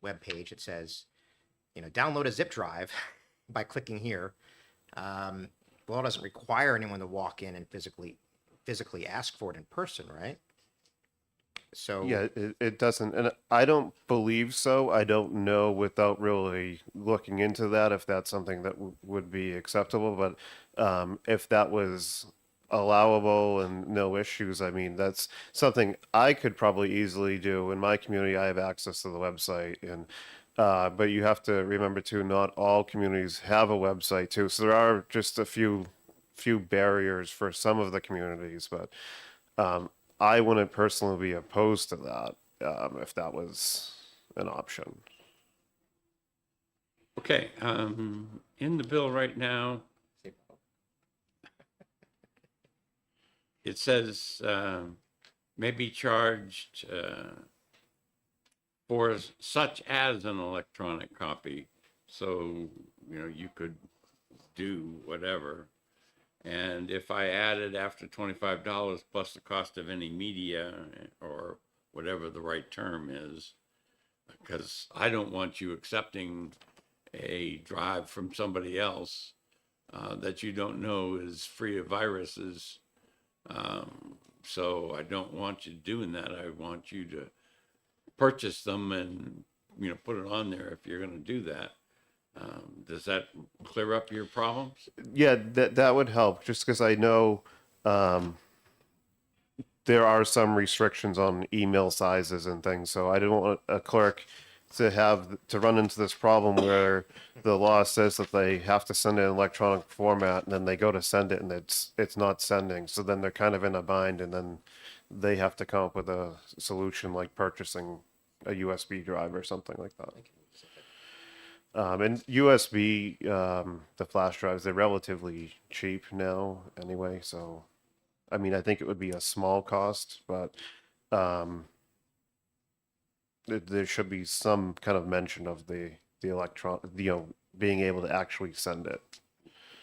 webpage that says, download a zip drive by clicking here? Law doesn't require anyone to walk in and physically ask for it in person, right? So yeah, it doesn't, and I don't believe so. I don't know without really looking into that if that's something that would be acceptable. But if that was allowable and no issues, I mean, that's something I could probably easily do. In my community, I have access to the website, and but you have to remember too, not all communities have a website too. So there are just a few barriers for some of the communities, but I wouldn't personally be opposed to that if that was an option. Okay, in the bill right now, it says may be charged for such as an electronic copy. So, you could do whatever. And if I added after $25 plus the cost of any media or whatever the right term is, because I don't want you accepting a drive from somebody else that you don't know is free of viruses. So I don't want you doing that. I want you to purchase them and, put it on there if you're going to do that. Does that clear up your problems? Yeah, that would help, just because I know there are some restrictions on email sizes and things, so I don't want a clerk to run into this problem where the law says that they have to send it in electronic format, and then they go to send it and it's not sending. So then they're kind of in a bind, and then they have to come up with a solution like purchasing a USB drive or something like that. And USB, the flash drives, they're relatively cheap now anyway. So, I mean, I think it would be a small cost, but there should be some kind of mention of the electron, being able to actually send it.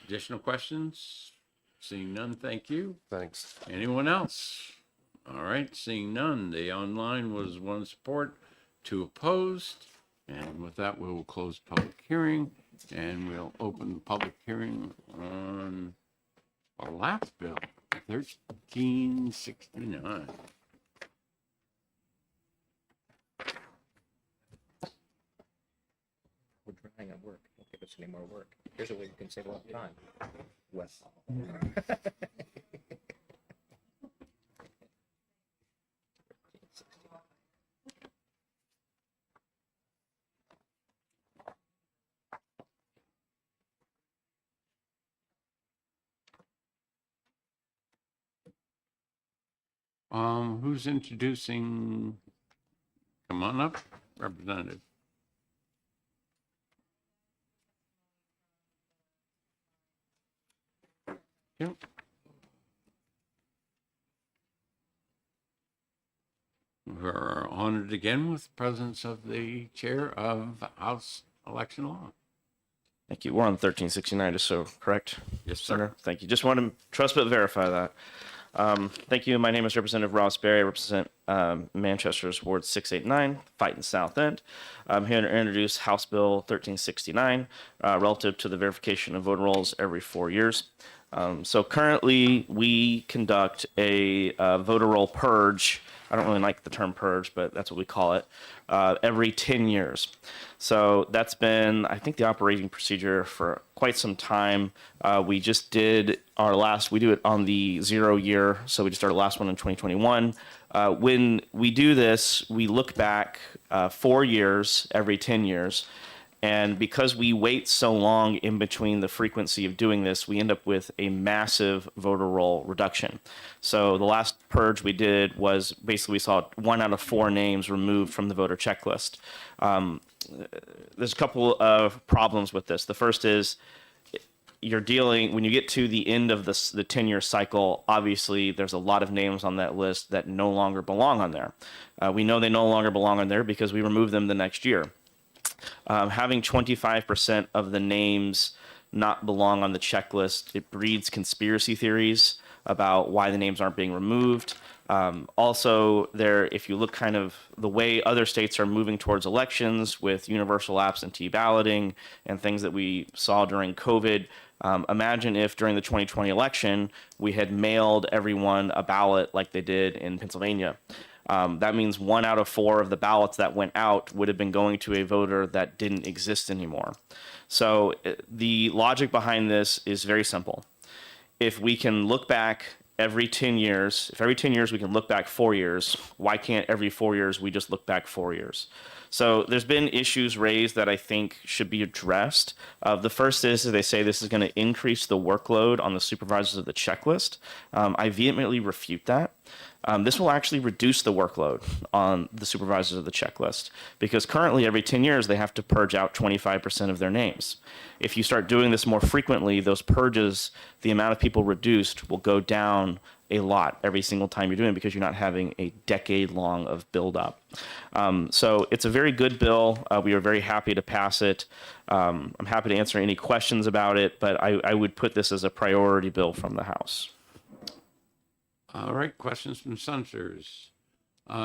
Additional questions? Seeing none, thank you. Thanks. Anyone else? All right, seeing none. The online was 1 support, 2 opposed. And with that, we will close public hearing, and we'll open the public hearing on our last bill, 1369. We're trying at work. Don't give us any more work. Here's a way you can save a lot of time. Well. Who's introducing? Come on up, Representative. Yep. We're honored again with the presence of the chair of House Election Law. Thank you. We're on 1369, just so correct? Yes, sir. Senator? Thank you. Just want to trust but verify that. Thank you. My name is Representative Ross Berry. I represent Manchester's Ward 689, Fighting South End. I'm here to introduce House Bill 1369 relative to the verification of voter rolls every 4 years. So currently, we conduct a voter roll purge. I don't really like the term purge, but that's what we call it, every 10 years. So that's been, I think, the operating procedure for quite some time. We just did we do it on the 0 year, so we just started the last one in 2021. When we do this, we look back 4 years every 10 years. And because we wait so long in between the frequency of doing this, we end up with a massive voter roll reduction. So the last purge we did was basically we saw 1 out of 4 names removed from the voter checklist. There's a couple of problems with this. The first is when you get to the end of the 10-year cycle, obviously there's a lot of names on that list that no longer belong on there. We know they no longer belong on there because we removed them the next year. Having 25% of the names not belong on the checklist, it breeds conspiracy theories about why the names aren't being removed. Also, if you look kind of the way other states are moving towards elections with universal absentee balloting and things that we saw during COVID, imagine if during the 2020 election, we had mailed everyone a ballot like they did in Pennsylvania. That means 1 out of 4 of the ballots that went out would have been going to a voter that didn't exist anymore. So the logic behind this is very simple. If we can look back every 10 years, if every 10 years we can look back 4 years, why can't every 4 years we just look back 4 years? So there's been issues raised that I think should be addressed. The first is they say this is going to increase the workload on the supervisors of the checklist. I vehemently refute that. This will actually reduce the workload on the supervisors of the checklist because currently every 10 years they have to purge out 25% of their names. If you start doing this more frequently, those purges, the amount of people reduced will go down a lot every single time you're doing it because you're not having a decade long of build up. So it's a very good bill. We are very happy to pass it. I'm happy to answer any questions about it, but I would put this as a priority bill from the House. All right, questions from senators.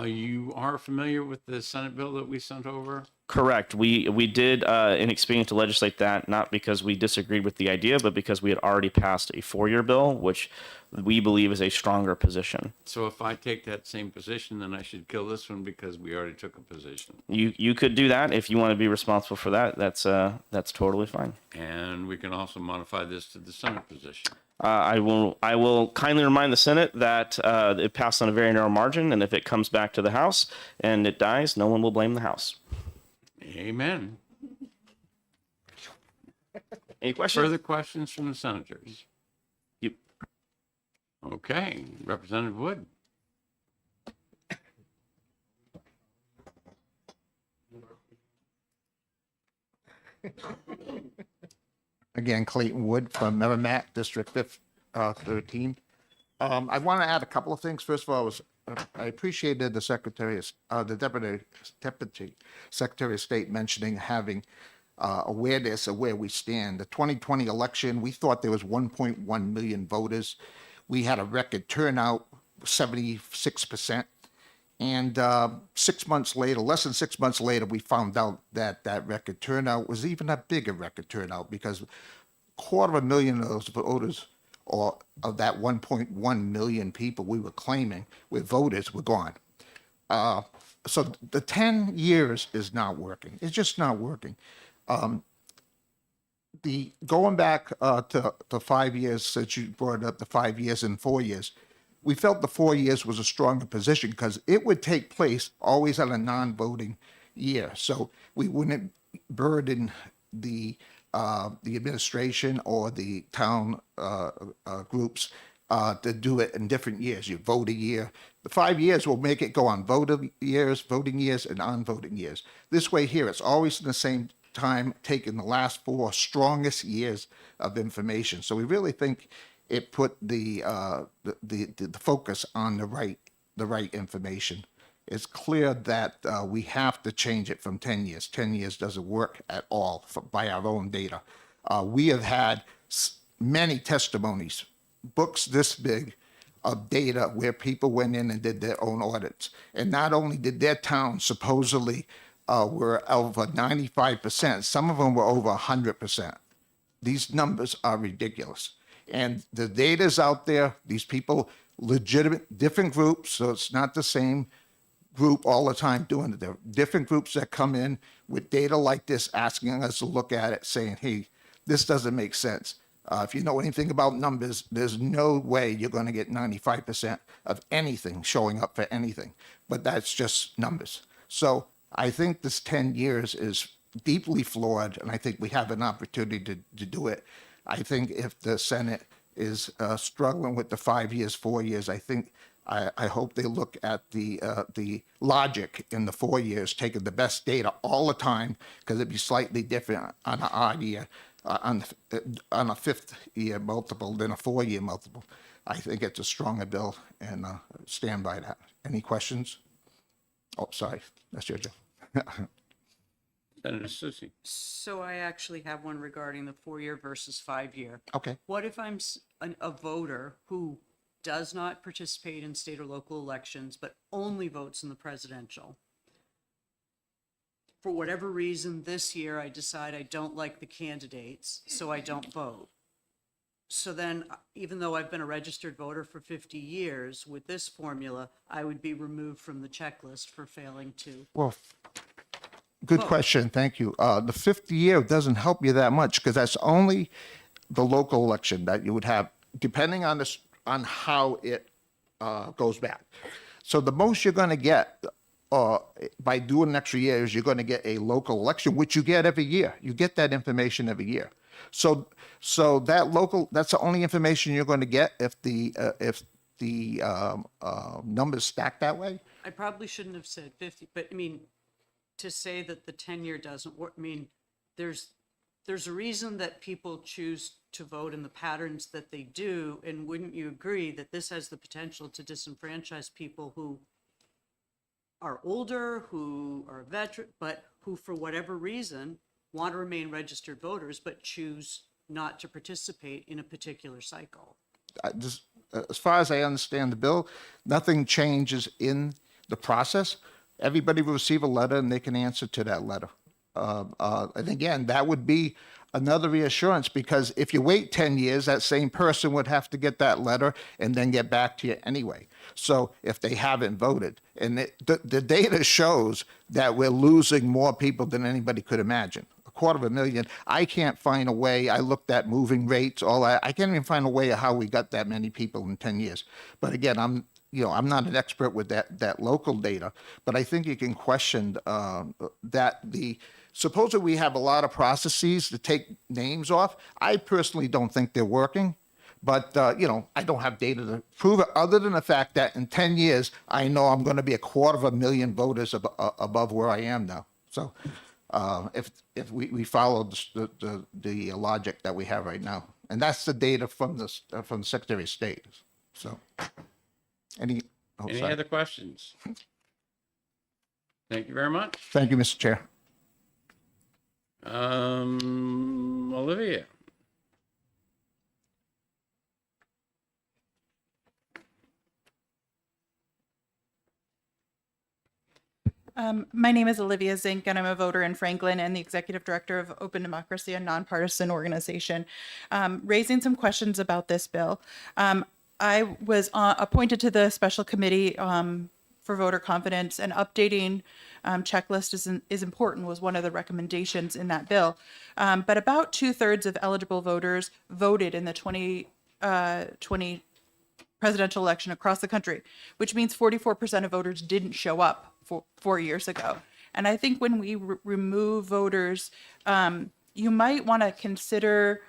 You are familiar with the Senate bill that we sent over? Correct. We did an expedient to legislate that, not because we disagreed with the idea, but because we had already passed a 4-year bill, which we believe is a stronger position. So if I take that same position, then I should kill this one because we already took a position. You could do that if you want to be responsible for that. That's totally fine. And we can also modify this to the Senate position. I will kindly remind the Senate that it passed on a very narrow margin, and if it comes back to the House and it dies, no one will blame the House. Amen. Any questions? Further questions from the senators? Yep. Okay, Representative Wood. Again, Clayton Wood from Merrimack, District 13. I want to add a couple of things. First of all, I appreciated the Deputy Secretary of State mentioning having awareness of where we stand. The 2020 election, we thought there was 1.1 million voters. We had a record turnout, 76%. And 6 months later, less than 6 months later, we found out that that record turnout was even a bigger record turnout because 250,000 of those voters, or of that 1.1 million people we were claiming were voters, were gone. So the 10 years is not working. It's just not working. Going back to 5 years, since you brought up the 5 years and 4 years, we felt the 4 years was a stronger position because it would take place always on a non-voting year. So we wouldn't burden the administration or the town groups to do it in different years. You vote a year. The 5 years will make it go on voting years, and non-voting years. This way here, it's always in the same time, taking the last 4 strongest years of information. So we really think it put the focus on the right information. It's clear that we have to change it from 10 years. 10 years doesn't work at all by our own data. We have had many testimonies, books this big, of data where people went in and did their own audits. And not only did their town supposedly were over 95%, some of them were over 100%. These numbers are ridiculous. And the data's out there. These people, legitimate, different groups, so it's not the same group all the time doing it. There are different groups that come in with data like this, asking us to look at it, saying, hey, this doesn't make sense. If you know anything about numbers, there's no way you're going to get 95% of anything showing up for anything. But that's just numbers. So I think this 10 years is deeply flawed, and I think we have an opportunity to do it. I think if the Senate is struggling with the 5 years, 4 years, I hope they look at the logic in the 4 years, taking the best data all the time, because it'd be slightly different on an odd year, on a 5th year multiple than a 4-year multiple. I think it's a stronger bill, and stand by that. Any questions? Oh, sorry, that's your job. Senator Susie. So I actually have one regarding the 4-year versus 5-year. Okay. What if I'm a voter who does not participate in state or local elections, but only votes in the presidential? For whatever reason, this year I decide I don't like the candidates, so I don't vote. So then, even though I've been a registered voter for 50 years, with this formula, I would be removed from the checklist for failing to. Well, good question. Thank you. The 5th year doesn't help you that much because that's only the local election that you would have, depending on how it goes back. So the most you're going to get by doing an extra year is you're going to get a local election, which you get every year. You get that information every year. So that's the only information you're going to get if the numbers stack that way. I probably shouldn't have said 50, but I mean, to say that the 10-year doesn't work, I mean, there's there's a reason that people choose to vote in the patterns that they do, and wouldn't you agree that this has the potential to disenfranchise people who are older, who are veteran, but who for whatever reason want to remain registered voters, but choose not to participate in a particular cycle? Just, as far as I understand the bill, nothing changes in the process. Everybody will receive a letter and they can answer to that letter. And again, that would be another reassurance, because if you wait 10 years, that same person would have to get that letter and then get back to you anyway. So if they haven't voted, and the data shows that we're losing more people than anybody could imagine. 250,000. I can't find a way. I looked at moving rates, all that. I can't even find a way of how we got that many people in 10 years. But again, I'm not an expert with that local data, but I think you can question that supposedly we have a lot of processes to take names off. I personally don't think they're working, but I don't have data to prove it, other than the fact that in 10 years, I know I'm going to be 250,000 voters above where I am now. So if we follow the logic that we have right now, and that's the data from the Secretary of State. So any other questions? Thank you very much. Thank you, Mr. Chair. Olivia. My name is Olivia Zink, and I'm a voter in Franklin and the executive director of Open Democracy, a nonpartisan organization. Raising some questions about this bill. I was appointed to the special committee for voter confidence, and updating checklist is important, was one of the recommendations in that bill. But about 2/3 of eligible voters voted in the 2020 presidential election across the country, which means 44% of voters didn't show up 4 years ago. And I think when we remove voters, you might want to consider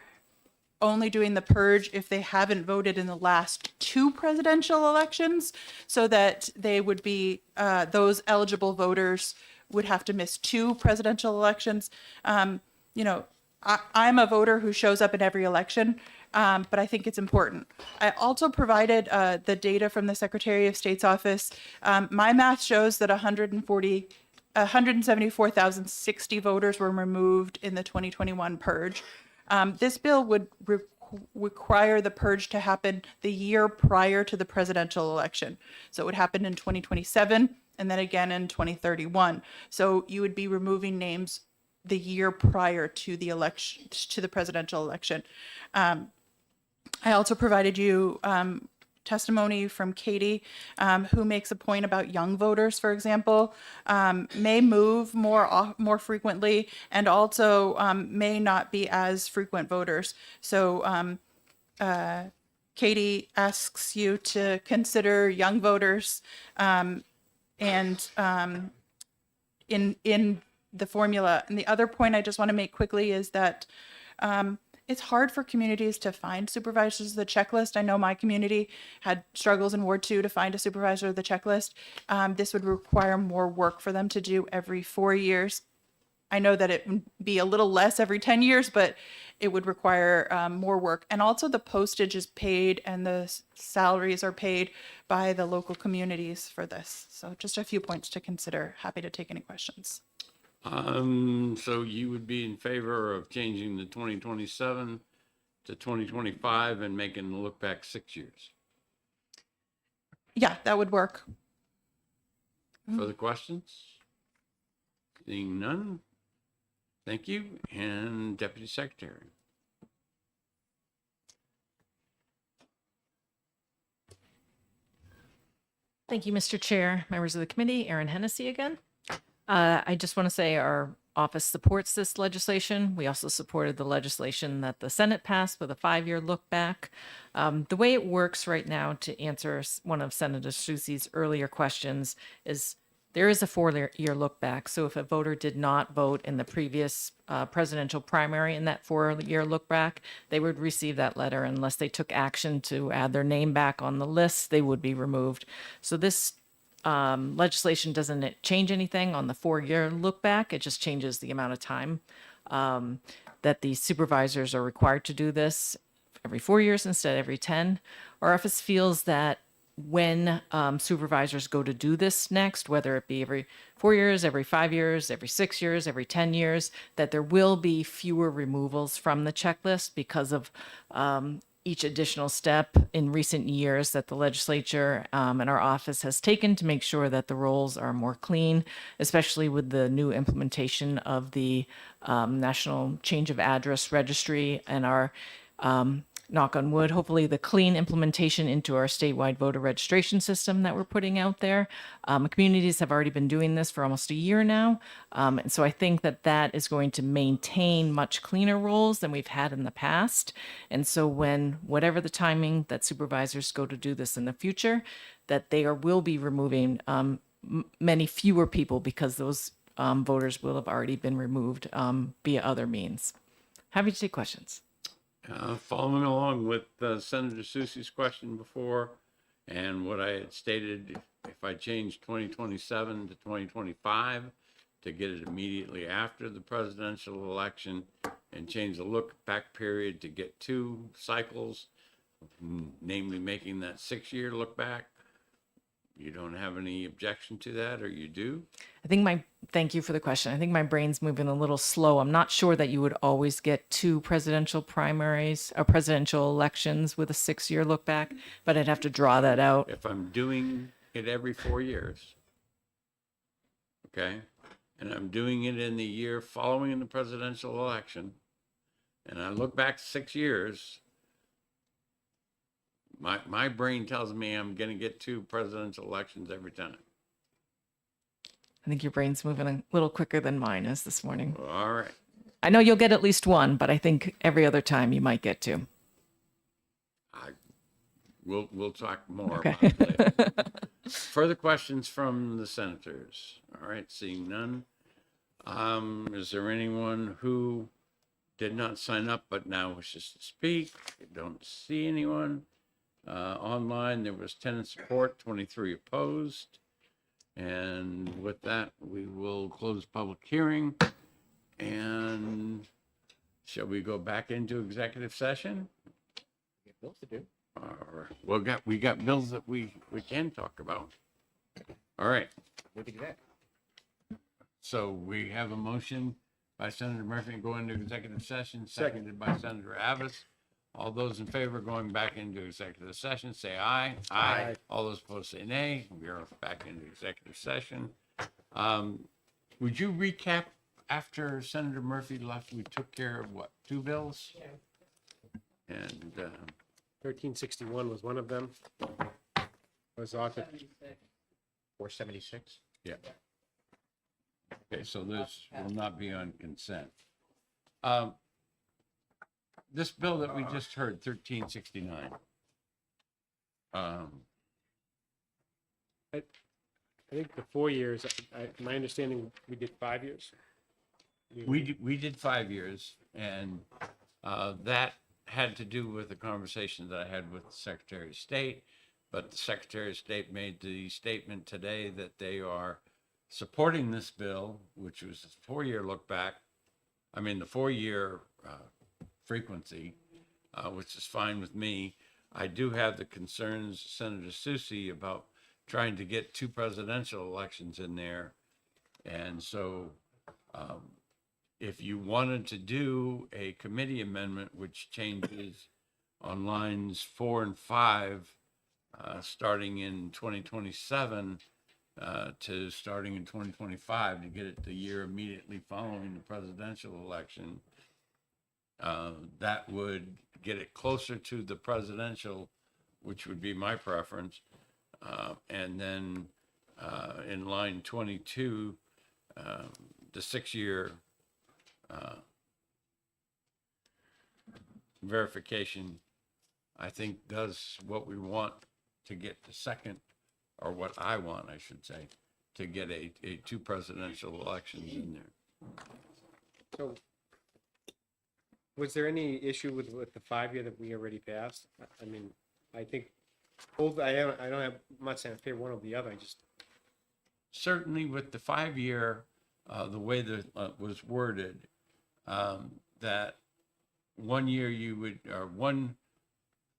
only doing the purge if they haven't voted in the last 2 presidential elections, so that they would be, those eligible voters would have to miss 2 presidential elections. I'm a voter who shows up in every election, but I think it's important. I also provided the data from the Secretary of State's office. My math shows that 174,060 voters were removed in the 2021 purge. This bill would require the purge to happen the year prior to the presidential election. So it would happen in 2027 and then again in 2031. So you would be removing names the year prior to the election, to the presidential election. I also provided you testimony from Katie, who makes a point about young voters, for example, may move more frequently, and also may not be as frequent voters. So Katie asks you to consider young voters and in the formula. And the other point I just want to make quickly is that it's hard for communities to find supervisors of the checklist. I know my community had struggles in Ward 2 to find a supervisor of the checklist. This would require more work for them to do every 4 years. I know that it would be a little less every 10 years, but it would require more work. And also the postage is paid and the salaries are paid by the local communities for this. So just a few points to consider. Happy to take any questions. So you would be in favor of changing the 2027 to 2025 and making the look back 6 years? Yeah, that would work. Further questions? Seeing none? Thank you. And Deputy Secretary. Thank you, Mr. Chair, members of the committee. Erin Hennessy again. I just want to say our office supports this legislation. We also supported the legislation that the Senate passed with a 5-year look back. The way it works right now, to answer one of Senator Soucy's earlier questions, is there is a 4-year look back. So if a voter did not vote in the previous presidential primary in that 4-year look back, they would receive that letter. Unless they took action to add their name back on the list, they would be removed. So this legislation doesn't change anything on the 4-year look back. It just changes the amount of time. that the supervisors are required to do this every 4 years instead of every 10. Our office feels that when supervisors go to do this next, whether it be every 4 years, every 5 years, every 6 years, every 10 years, that there will be fewer removals from the checklist because of each additional step in recent years that the legislature and our office has taken to make sure that the rolls are more clean, especially with the new implementation of the National Change of Address Registry and our knock on wood, hopefully the clean implementation into our statewide voter registration system that we're putting out there. Communities have already been doing this for almost a year now. And so I think that that is going to maintain much cleaner rolls than we've had in the past. And so when, whatever the timing that supervisors go to do this in the future, that they will be removing many fewer people because those voters will have already been removed via other means. Happy to take questions. Following along with Senator Susi's question before, and what I had stated, if I change 2027 to 2025 to get it immediately after the presidential election and change the look back period to get 2 cycles, namely making that 6-year look back, you don't have any objection to that, or you do? Thank you for the question. I think my brain's moving a little slow. I'm not sure that you would always get 2 presidential primaries or presidential elections with a 6-year look back, but I'd have to draw that out. If I'm doing it every 4 years, okay, and I'm doing it in the year following the presidential election, and I look back 6 years, my brain tells me I'm going to get 2 presidential elections every time. I think your brain's moving a little quicker than mine is this morning. All right. I know you'll get at least 1, but I think every other time you might get 2. We'll talk more Okay. about it later. Further questions from the senators? All right, seeing none. Is there anyone who did not sign up but now wishes to speak? I don't see anyone. Online, there was 10 in support, 23 opposed. And with that, we will close public hearing. And shall we go back into executive session? Bills to do. Or we got bills that we can talk about. All right. We can do that. So we have a motion by Senator Murphy to go into executive session, seconded by Senator Abbas. All those in favor of going back into executive session, say aye. Aye. All those opposed say nay. We are back into executive session. Would you recap after Senator Murphy left? We took care of what, 2 bills? Yeah. And 1361 was one of them. Was offered. 476. yeah. Okay, so this will not be on consent. This bill that we just heard, 1369. I think the 4 years, my understanding, we did 5 years. We did 5 years, and that had to do with the conversation that I had with the Secretary of State. But the Secretary of State made the statement today that they are supporting this bill, which was a 4-year look back. I mean, the 4-year frequency, which is fine with me. I do have the concerns, Senator Susi, about trying to get 2 presidential elections in there. And so if you wanted to do a committee amendment, which changes on lines 4 and 5, starting in 2027 to starting in 2025 to get it the year immediately following the presidential election, that would get it closer to the presidential, which would be my preference. And then in line 22, the 6-year verification, I think, does what we want to get the second, or what I want, I should say, to get a 2 presidential elections in there. So was there any issue with the 5-year that we already passed? I mean, I think both, I don't have much in favor one over the other. I just. Certainly with the 5-year, the way that was worded, that 1 year you would, or 1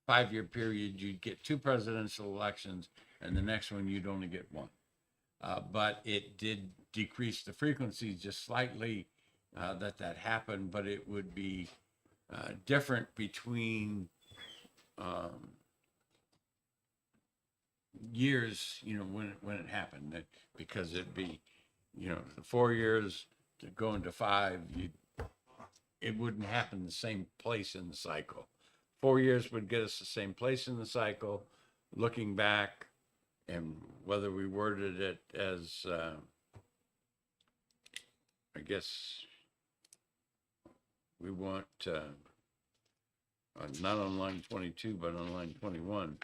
5-year period, you'd get 2 presidential elections, and the next one you'd only get 1. But it did decrease the frequency just slightly that happened, but it would be different between years, when it happened, because it'd be, the 4 years to go into 5, it wouldn't happen the same place in the cycle. 4 years would get us the same place in the cycle. Looking back, and whether we worded it as, I guess we want, not on line 22, but on line 21,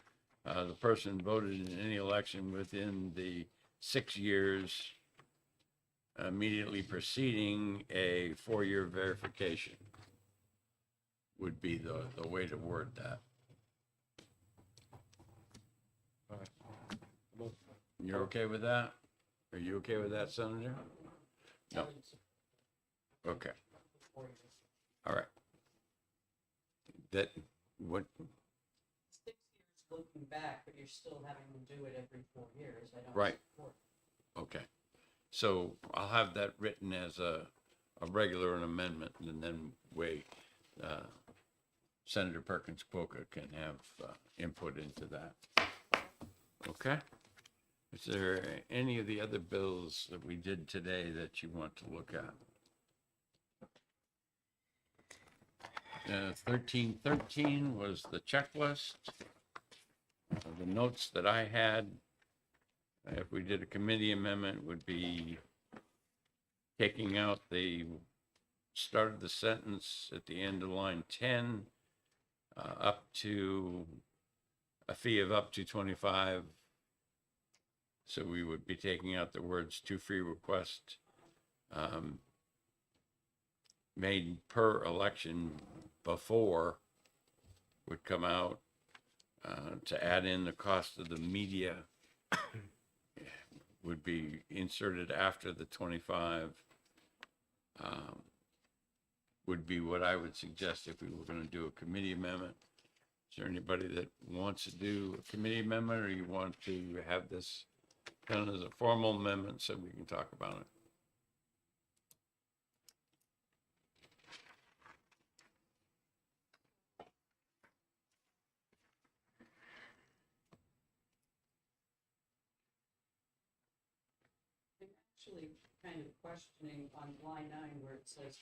the person voted in any election within the 6 years immediately preceding a 4-year verification would be the way to word that. You're okay with that? Are you okay with that, Senator? No. Okay. All right. That, what, 6 years looking back, but you're still having to do it every 4 years. I don't right. support. Okay. So I'll have that written as a regular an amendment, and then Senator Perkins Quokka can have input into that. Okay. Is there any of the other bills that we did today that you want to look at? 1313 was the checklist. The notes that I had, if we did a committee amendment, would be taking out the start of the sentence at the end of line 10, up to a fee of up to 25. So we would be taking out the words "to free request made per election before" would come out, to add in the cost of the media would be inserted after the 25, would be what I would suggest if we were going to do a committee amendment. Is there anybody that wants to do a committee amendment, or you want to have this done as a formal amendment so we can talk about it? I'm actually kind of questioning on line 9 where it says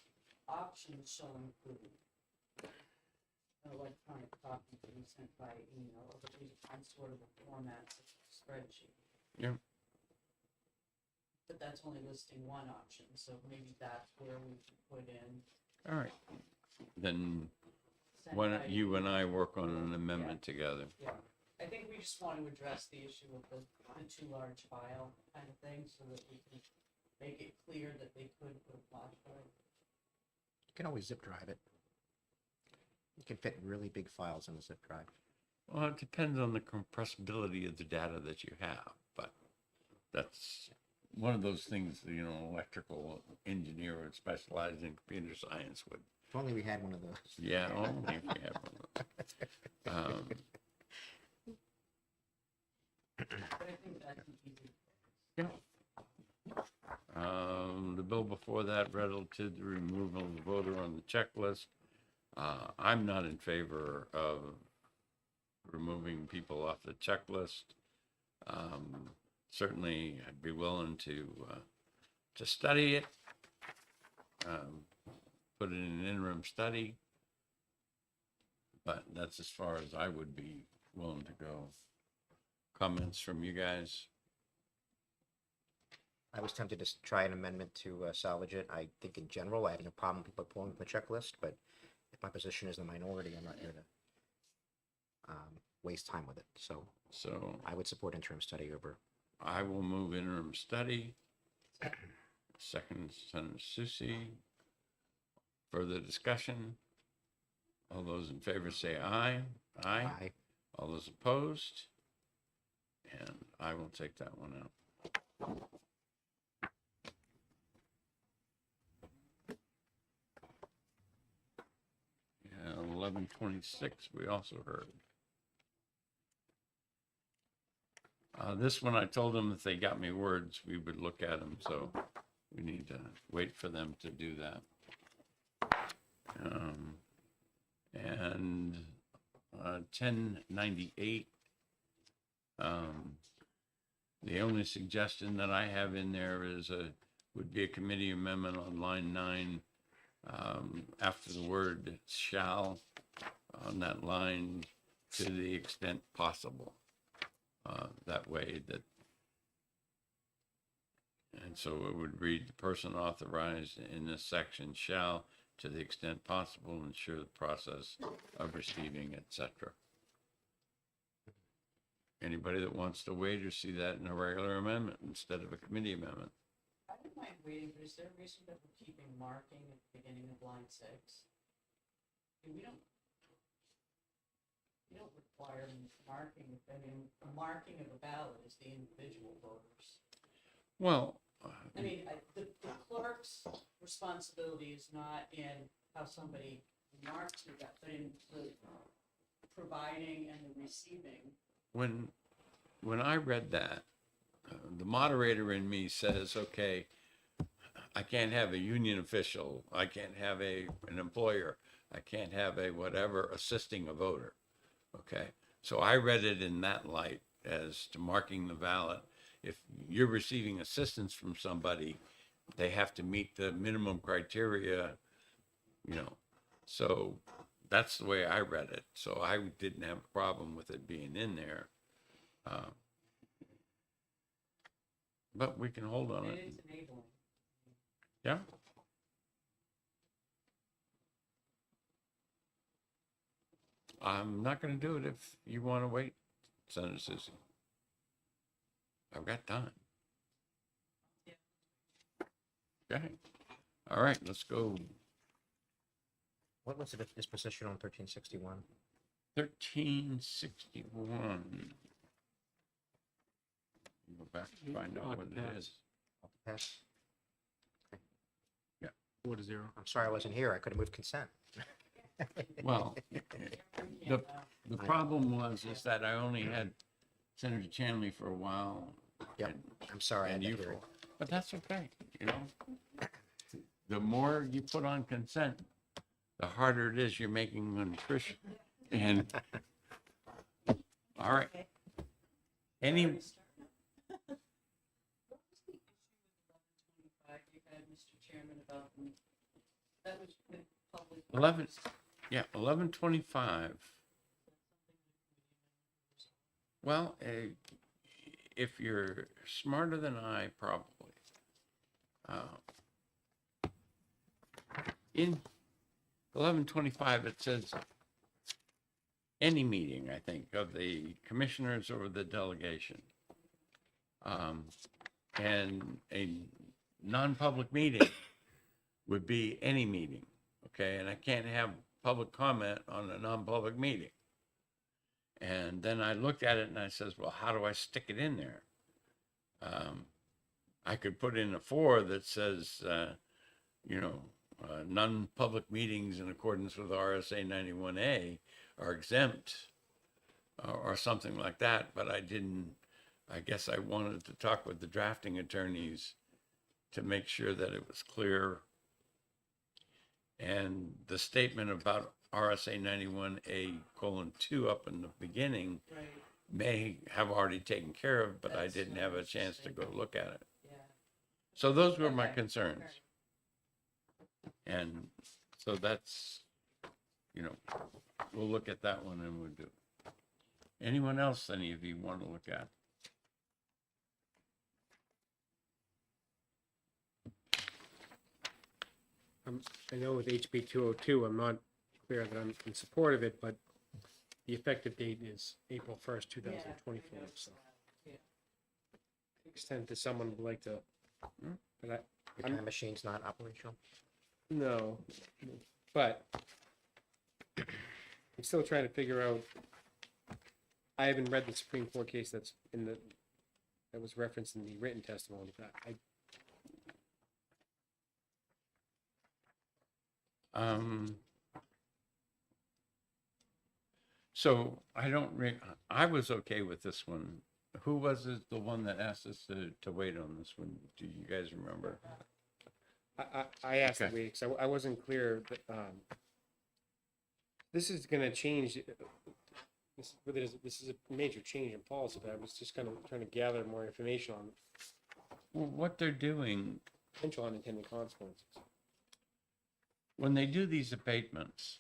options shall include electronic copy to be sent by email of at least one sort of a format such as a spreadsheet. Yeah. But that's only listing one option, so maybe that's where we can put in. All right. Then sent why by don't you and email. I work on an amendment together? Yeah, I think we just want to address the issue of the too large file kind of thing, so that we can make it clear that they could put modify. You can always zip drive it. You can fit really big files in a zip drive. Well, it depends on the compressibility of the data that you have, but that's one of those things, electrical engineer would specialize in computer science would. If only we had one of those. Yeah, only if we had one of those. But I think that's an easy. Yeah. The bill before that, relative to the removal of the voter on the checklist. I'm not in favor of removing people off the checklist. Certainly, I'd be willing to study it, put it in an interim study, but that's as far as I would be willing to go. Comments from you guys? I was tempted to try an amendment to salvage it. I think in general, I have no problem with people pulling from the checklist, but if my position is the minority, I'm not here to waste time with it. So I would support interim study over. I will move interim study. Second, Senator Susie. Further discussion? All those in favor say aye. Aye. Aye. All those opposed? And I will take that one out. And 1126, we also heard. This one, I told them if they got me words, we would look at them, so we need to wait for them to do that. And 1098, the only suggestion that I have in there is would be a committee amendment on line 9, after the word shall, on that line, to the extent possible. That way that, and so it would read, the person authorized in this section shall, to the extent possible, ensure the process of receiving, etc. Anybody that wants to wait or see that in a regular amendment instead of a committee amendment? I don't mind waiting, but is there a reason that we're keeping marking at the beginning of line 6? We don't require marking. I mean, a marking of a ballot is the individual voters. Well, I mean, the clerk's responsibility is not in how somebody marks it, but in the providing and the receiving. when I read that, the moderator in me says, okay, I can't have a union official, I can't have an employer, I can't have a whatever assisting a voter. Okay, so I read it in that light as to marking the ballot. If you're receiving assistance from somebody, they have to meet the minimum criteria, you know. So that's the way I read it. So I didn't have a problem with it being in there. But we can hold on it. It is enabling. Yeah. I'm not going to do it if you want to wait, Senator Susie. I've got time. Okay. All right, let's go. What was the disposition on 1361? 1361. Go back and find out what it is. Off the pass? Yeah. 4-0. I'm sorry I wasn't here. I could have moved consent. Well, the problem is that I only had Senator Chanley for a while. Yep. I'm sorry. I And had you to hear it. but that's okay, you know. The more you put on consent, the harder it is you're making on Trish. And all right. Any What was the issue with 1125 you had, Mr. Chairman, about that was with public. 1125. Well, if you're smarter than I, probably. In 1125, it says any meeting, I think, of the commissioners or the delegation. And a non-public meeting would be any meeting, okay? And I can't have public comment on a non-public meeting. And then I looked at it and I says, well, how do I stick it in there? I could put in a 4 that says, non-public meetings in accordance with RSA 91A are exempt or something like that. But I guess I wanted to talk with the drafting attorneys to make sure that it was clear. And the statement about RSA 91A:2 up in the beginning Right. may have already taken care of, but I That's didn't what have I a was chance to thinking. go look at it. Yeah. So those were my Okay. concerns. All right. And so that's, we'll look at that one and we'll do. Anyone else, any of you want to look at? I know with HB 202, I'm not clear that I'm in support of it, but the effective date is April 1st, 2024. So Yeah. extent that someone would like to, but Your time machine's not operational? no, but I'm still trying to figure out. I haven't read the Supreme Court case that was referenced in the written testimony. But So I was okay with this one. Who was it, the one that asked us to wait on this one? Do you guys remember? I asked that Okay. we, because I wasn't clear that, this is gonna change, this is a major change in policy, but I was just kind of trying to gather more information on Well, what they're doing, potential unintended consequences. when they do these abatements,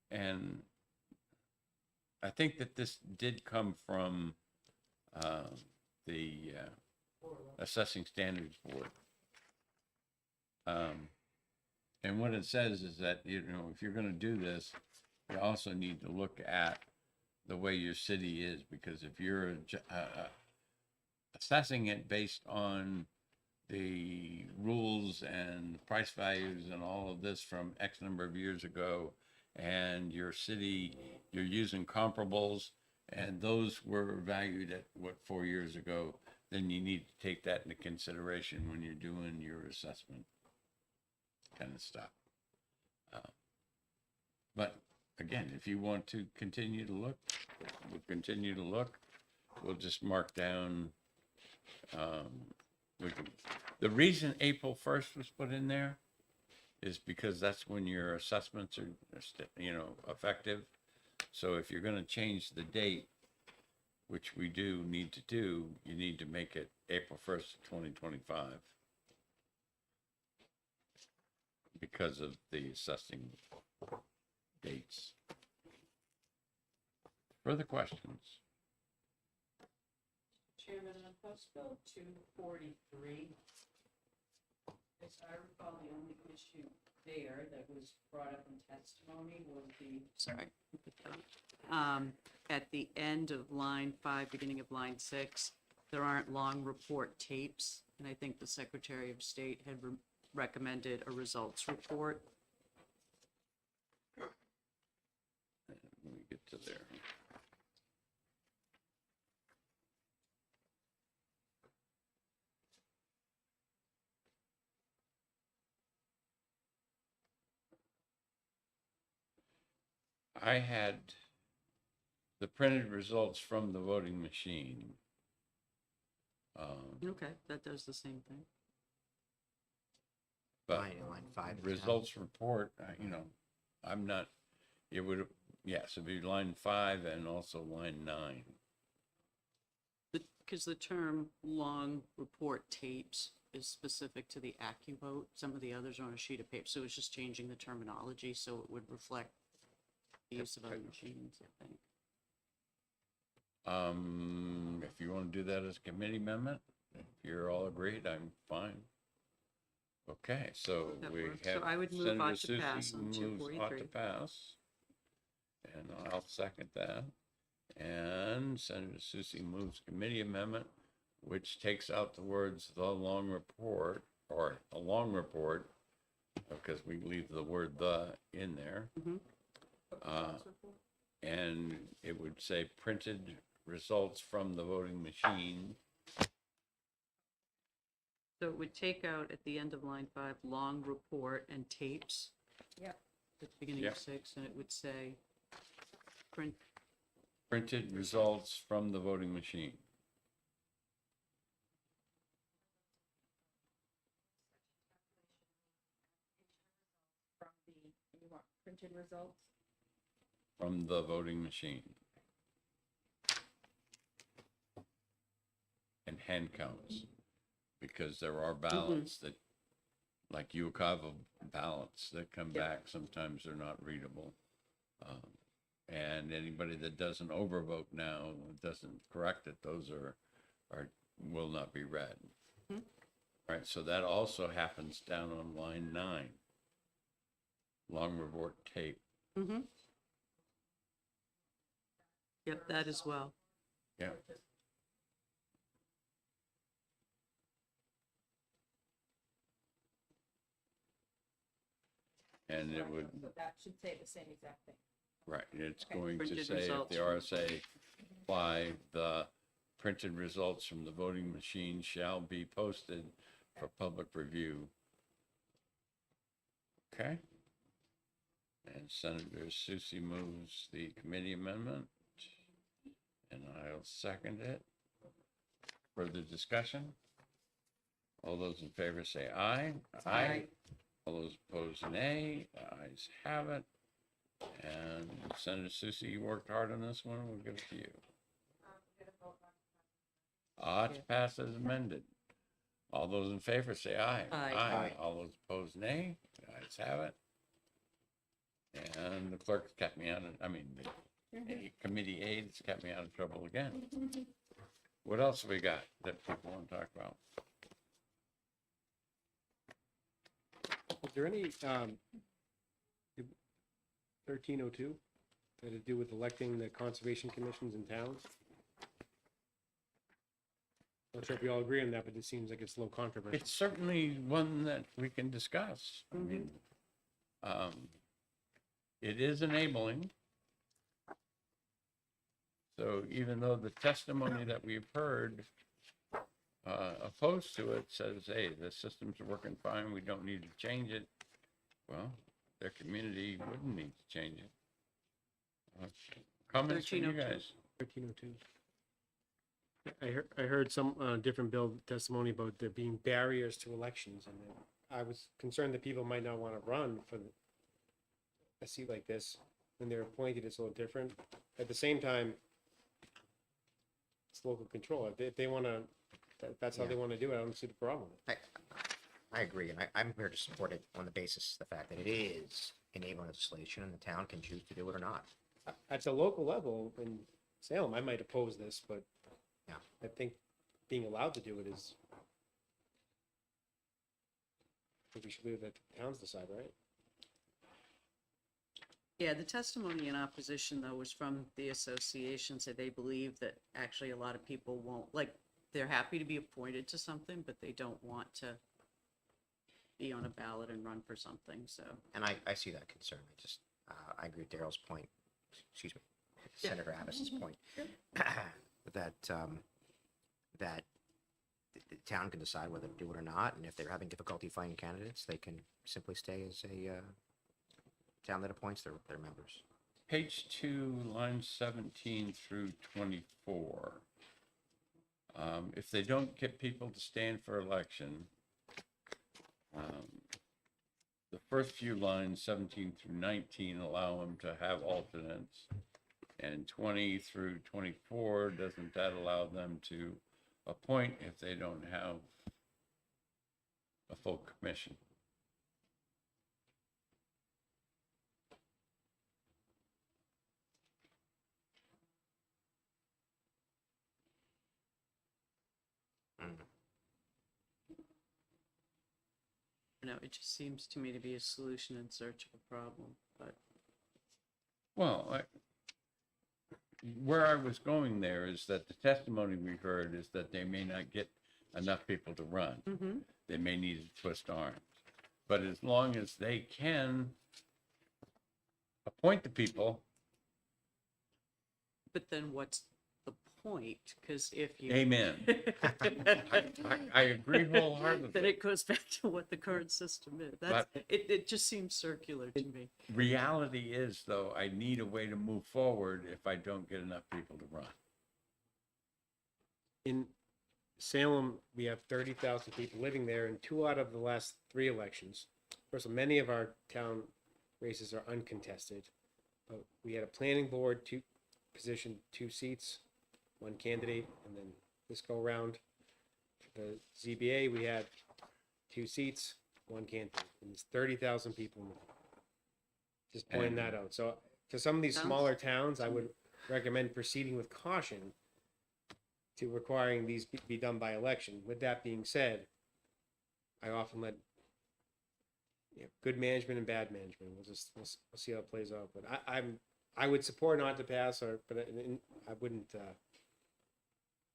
and I think that this did come from the Assessing Standards Board. And what it says is that, you know, if you're going to do this, you also need to look at the way your city is, because if you're assessing it based on the rules and price values and all of this from X number of years ago, and your city, you're using comparables, and those were valued at 4 years ago, then you need to take that into consideration when you're doing your assessment kind of stuff. But again, if you want to continue to look, we'll continue to look. We'll just mark down, the reason April 1st was put in there is because that's when your assessments are, you know, effective. So if you're going to change the date, which we do need to do, you need to make it April 1st, 2025. Because of the assessing dates. Further questions? Chairman, on House Bill 243, as I recall, the only issue there that was brought up in testimony was at the end of line 5, beginning of line 6, there aren't long report tapes, and I think the Secretary of State had recommended a results report. Let me get to there. I had the printed results from the voting machine. Okay, that does the same thing. But Line 5 is results report, you know, I'm not, it would, yes, it'd be line 5 and also line 9. Because the term long report tapes is specific to the AccuVote. Some of the others are on a sheet of paper, so it's just changing the terminology so it would reflect the use of other machines, I think. If you want to do that as a committee amendment, if you're all agreed, I'm fine. Okay, so That we works. have So I would move Senator ought to Susie pass on moves 243. ought to pass. And I'll second that. And Senator Susie moves committee amendment, which takes out the words "the long report" or "a long report," because we leave the word "the" in there. And it would say printed results from the voting machine. So it would take out at the end of line 5, long report and tapes. Yep. At the beginning Yep. of 6, and it would say print. Printed results from the voting machine. You want printed results? From the voting machine. And hand counts, because there are ballots that, like Ucava ballots that come back, sometimes they're not readable. And anybody that doesn't overvote now, doesn't correct it, those will not be read. Right, so that also happens down on line 9. Long report tape. Yep, that as well. Yeah. And it would, So that should say the same exact thing. right, it's Okay. going to Printed say if results the from- RSA apply, the printed results from the voting machine shall be posted for public review. Okay? And Senator Susie moves the committee amendment, and I'll second it. Further discussion? All those in favor say aye. Aye. All those opposed, nay. The ayes have it. And Senator Susie, you worked hard on this one. We'll give it to you. To pass as amended. All those in favor say aye. Aye. All those opposed, nay. The ayes have it. And the clerk kept me out of, the committee aides kept me out of trouble again. What else have we got that people want to talk about? Is there any 1302 that to do with electing the conservation commissions in towns? Not sure if we all agree on that, but it seems like it's a little controversial. It's certainly one that we can discuss. I mean, it is enabling. So even though the testimony that we've heard opposed to it says, hey, the systems are working fine, we don't need to change it. Well, their community wouldn't need to change it. Comments from you guys? 1302. I heard some different bill testimony about there being barriers to elections, and I was concerned that people might not want to run for a seat like this when they're appointed. It's a little different. At the same time, it's local control. If they want to, that's how they want to do it. I don't see the problem with it. I agree, and I'm here to support it on the basis of the fact that it is enabling legislation, and the town can choose to do it or not. At the local level in Salem, I might oppose this, but yeah, I think being allowed to do it is. I think we should leave that to the towns decide, right? Yeah, the testimony in opposition, though, was from the association, said they believe that actually a lot of people won't, like, they're happy to be appointed to something, but they don't want to be on a ballot and run for something, so. And I see that concern. I agree with Daryl's point, excuse me, Senator Abbas's point, that that the town can decide whether to do it or not, and if they're having difficulty finding candidates, they can simply stay as a town that appoints their members. Page 2, lines 17 through 24. If they don't get people to stand for election, the first few lines, 17 through 19, allow them to have alternates, and 20 through 24, doesn't that allow them to appoint if they don't have a full commission? It just seems to me to be a solution in search of a problem, but. Well, where I was going there is that the testimony we heard is that they may not get enough people to run. Mm-hmm. They may need to twist arms. But as long as they can appoint the people. But then what's the point? Because if you. Amen. I agree wholeheartedly. Then it goes back to what the current system is. It just seems circular to me. Reality is, though, I need a way to move forward if I don't get enough people to run. In Salem, we have 30,000 people living there, and 2 out of the last 3 elections. First of all, many of our town races are uncontested. But we had a planning board position, 2 seats, 1 candidate, and then this go around. For the ZBA, we had 2 seats, 1 candidate, and there's 30,000 people. Just pointing that out. So for some of these smaller towns, I would recommend proceeding with caution to requiring these be done by election. With that being said, I often let good management and bad management. We'll see how it plays out. But I would support not to pass, but I wouldn't.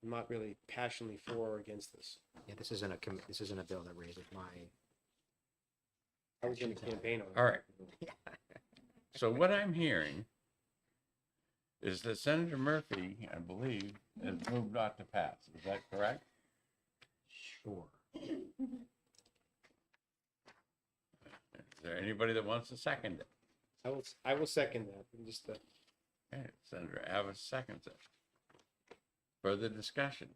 I'm not really passionately for or against this. Yeah, this isn't a bill that raises my. I was going to campaign on it. All right. So what I'm hearing is that Senator Murphy, I believe, has moved not to pass. Is that correct? Sure. Is there anybody that wants to second it? I will second that. Just Okay, Senator Abbott seconds it. Further discussion?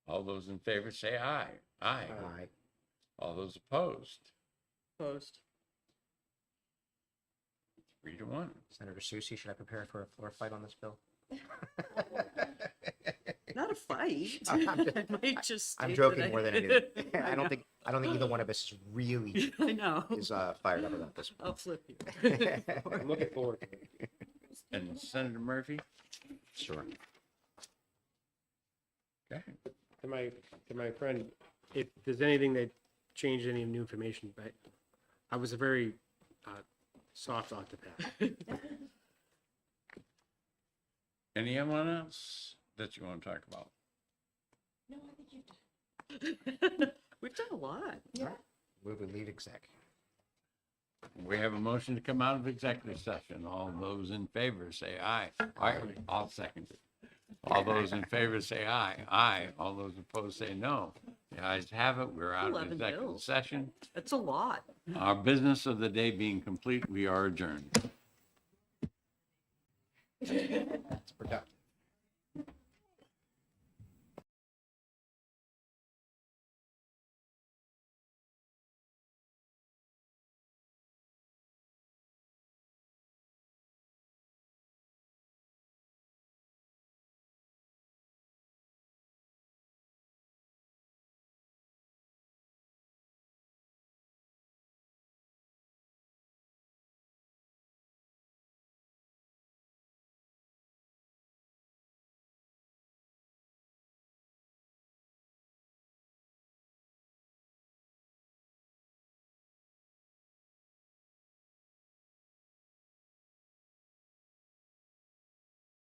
All those in favor say aye. Aye. Aye. All those opposed? Opposed. 3-1. Senator Susie, should I prepare for a floor fight on this bill? Not a fight. I'm I might just I'm state joking that more than anything. I don't think either one of us is really I know. fired up about this. I'll flip you. I'm looking forward to it. And Senator Murphy? Sure. Okay. To my friend, if there's anything that changed any new information, but I was a very soft octopath. Anyone else that you want to talk about? No, I think you've done. We've done a lot. Yeah. We would leave exec. We have a motion to come out of executive session. All those in favor say aye. Aye. All second it. All those in favor say aye. Aye. All those opposed say no. The ayes have it. We're out of 11 executive bills. session. That's a lot. Our business of the day being complete, we are adjourned. That's productive.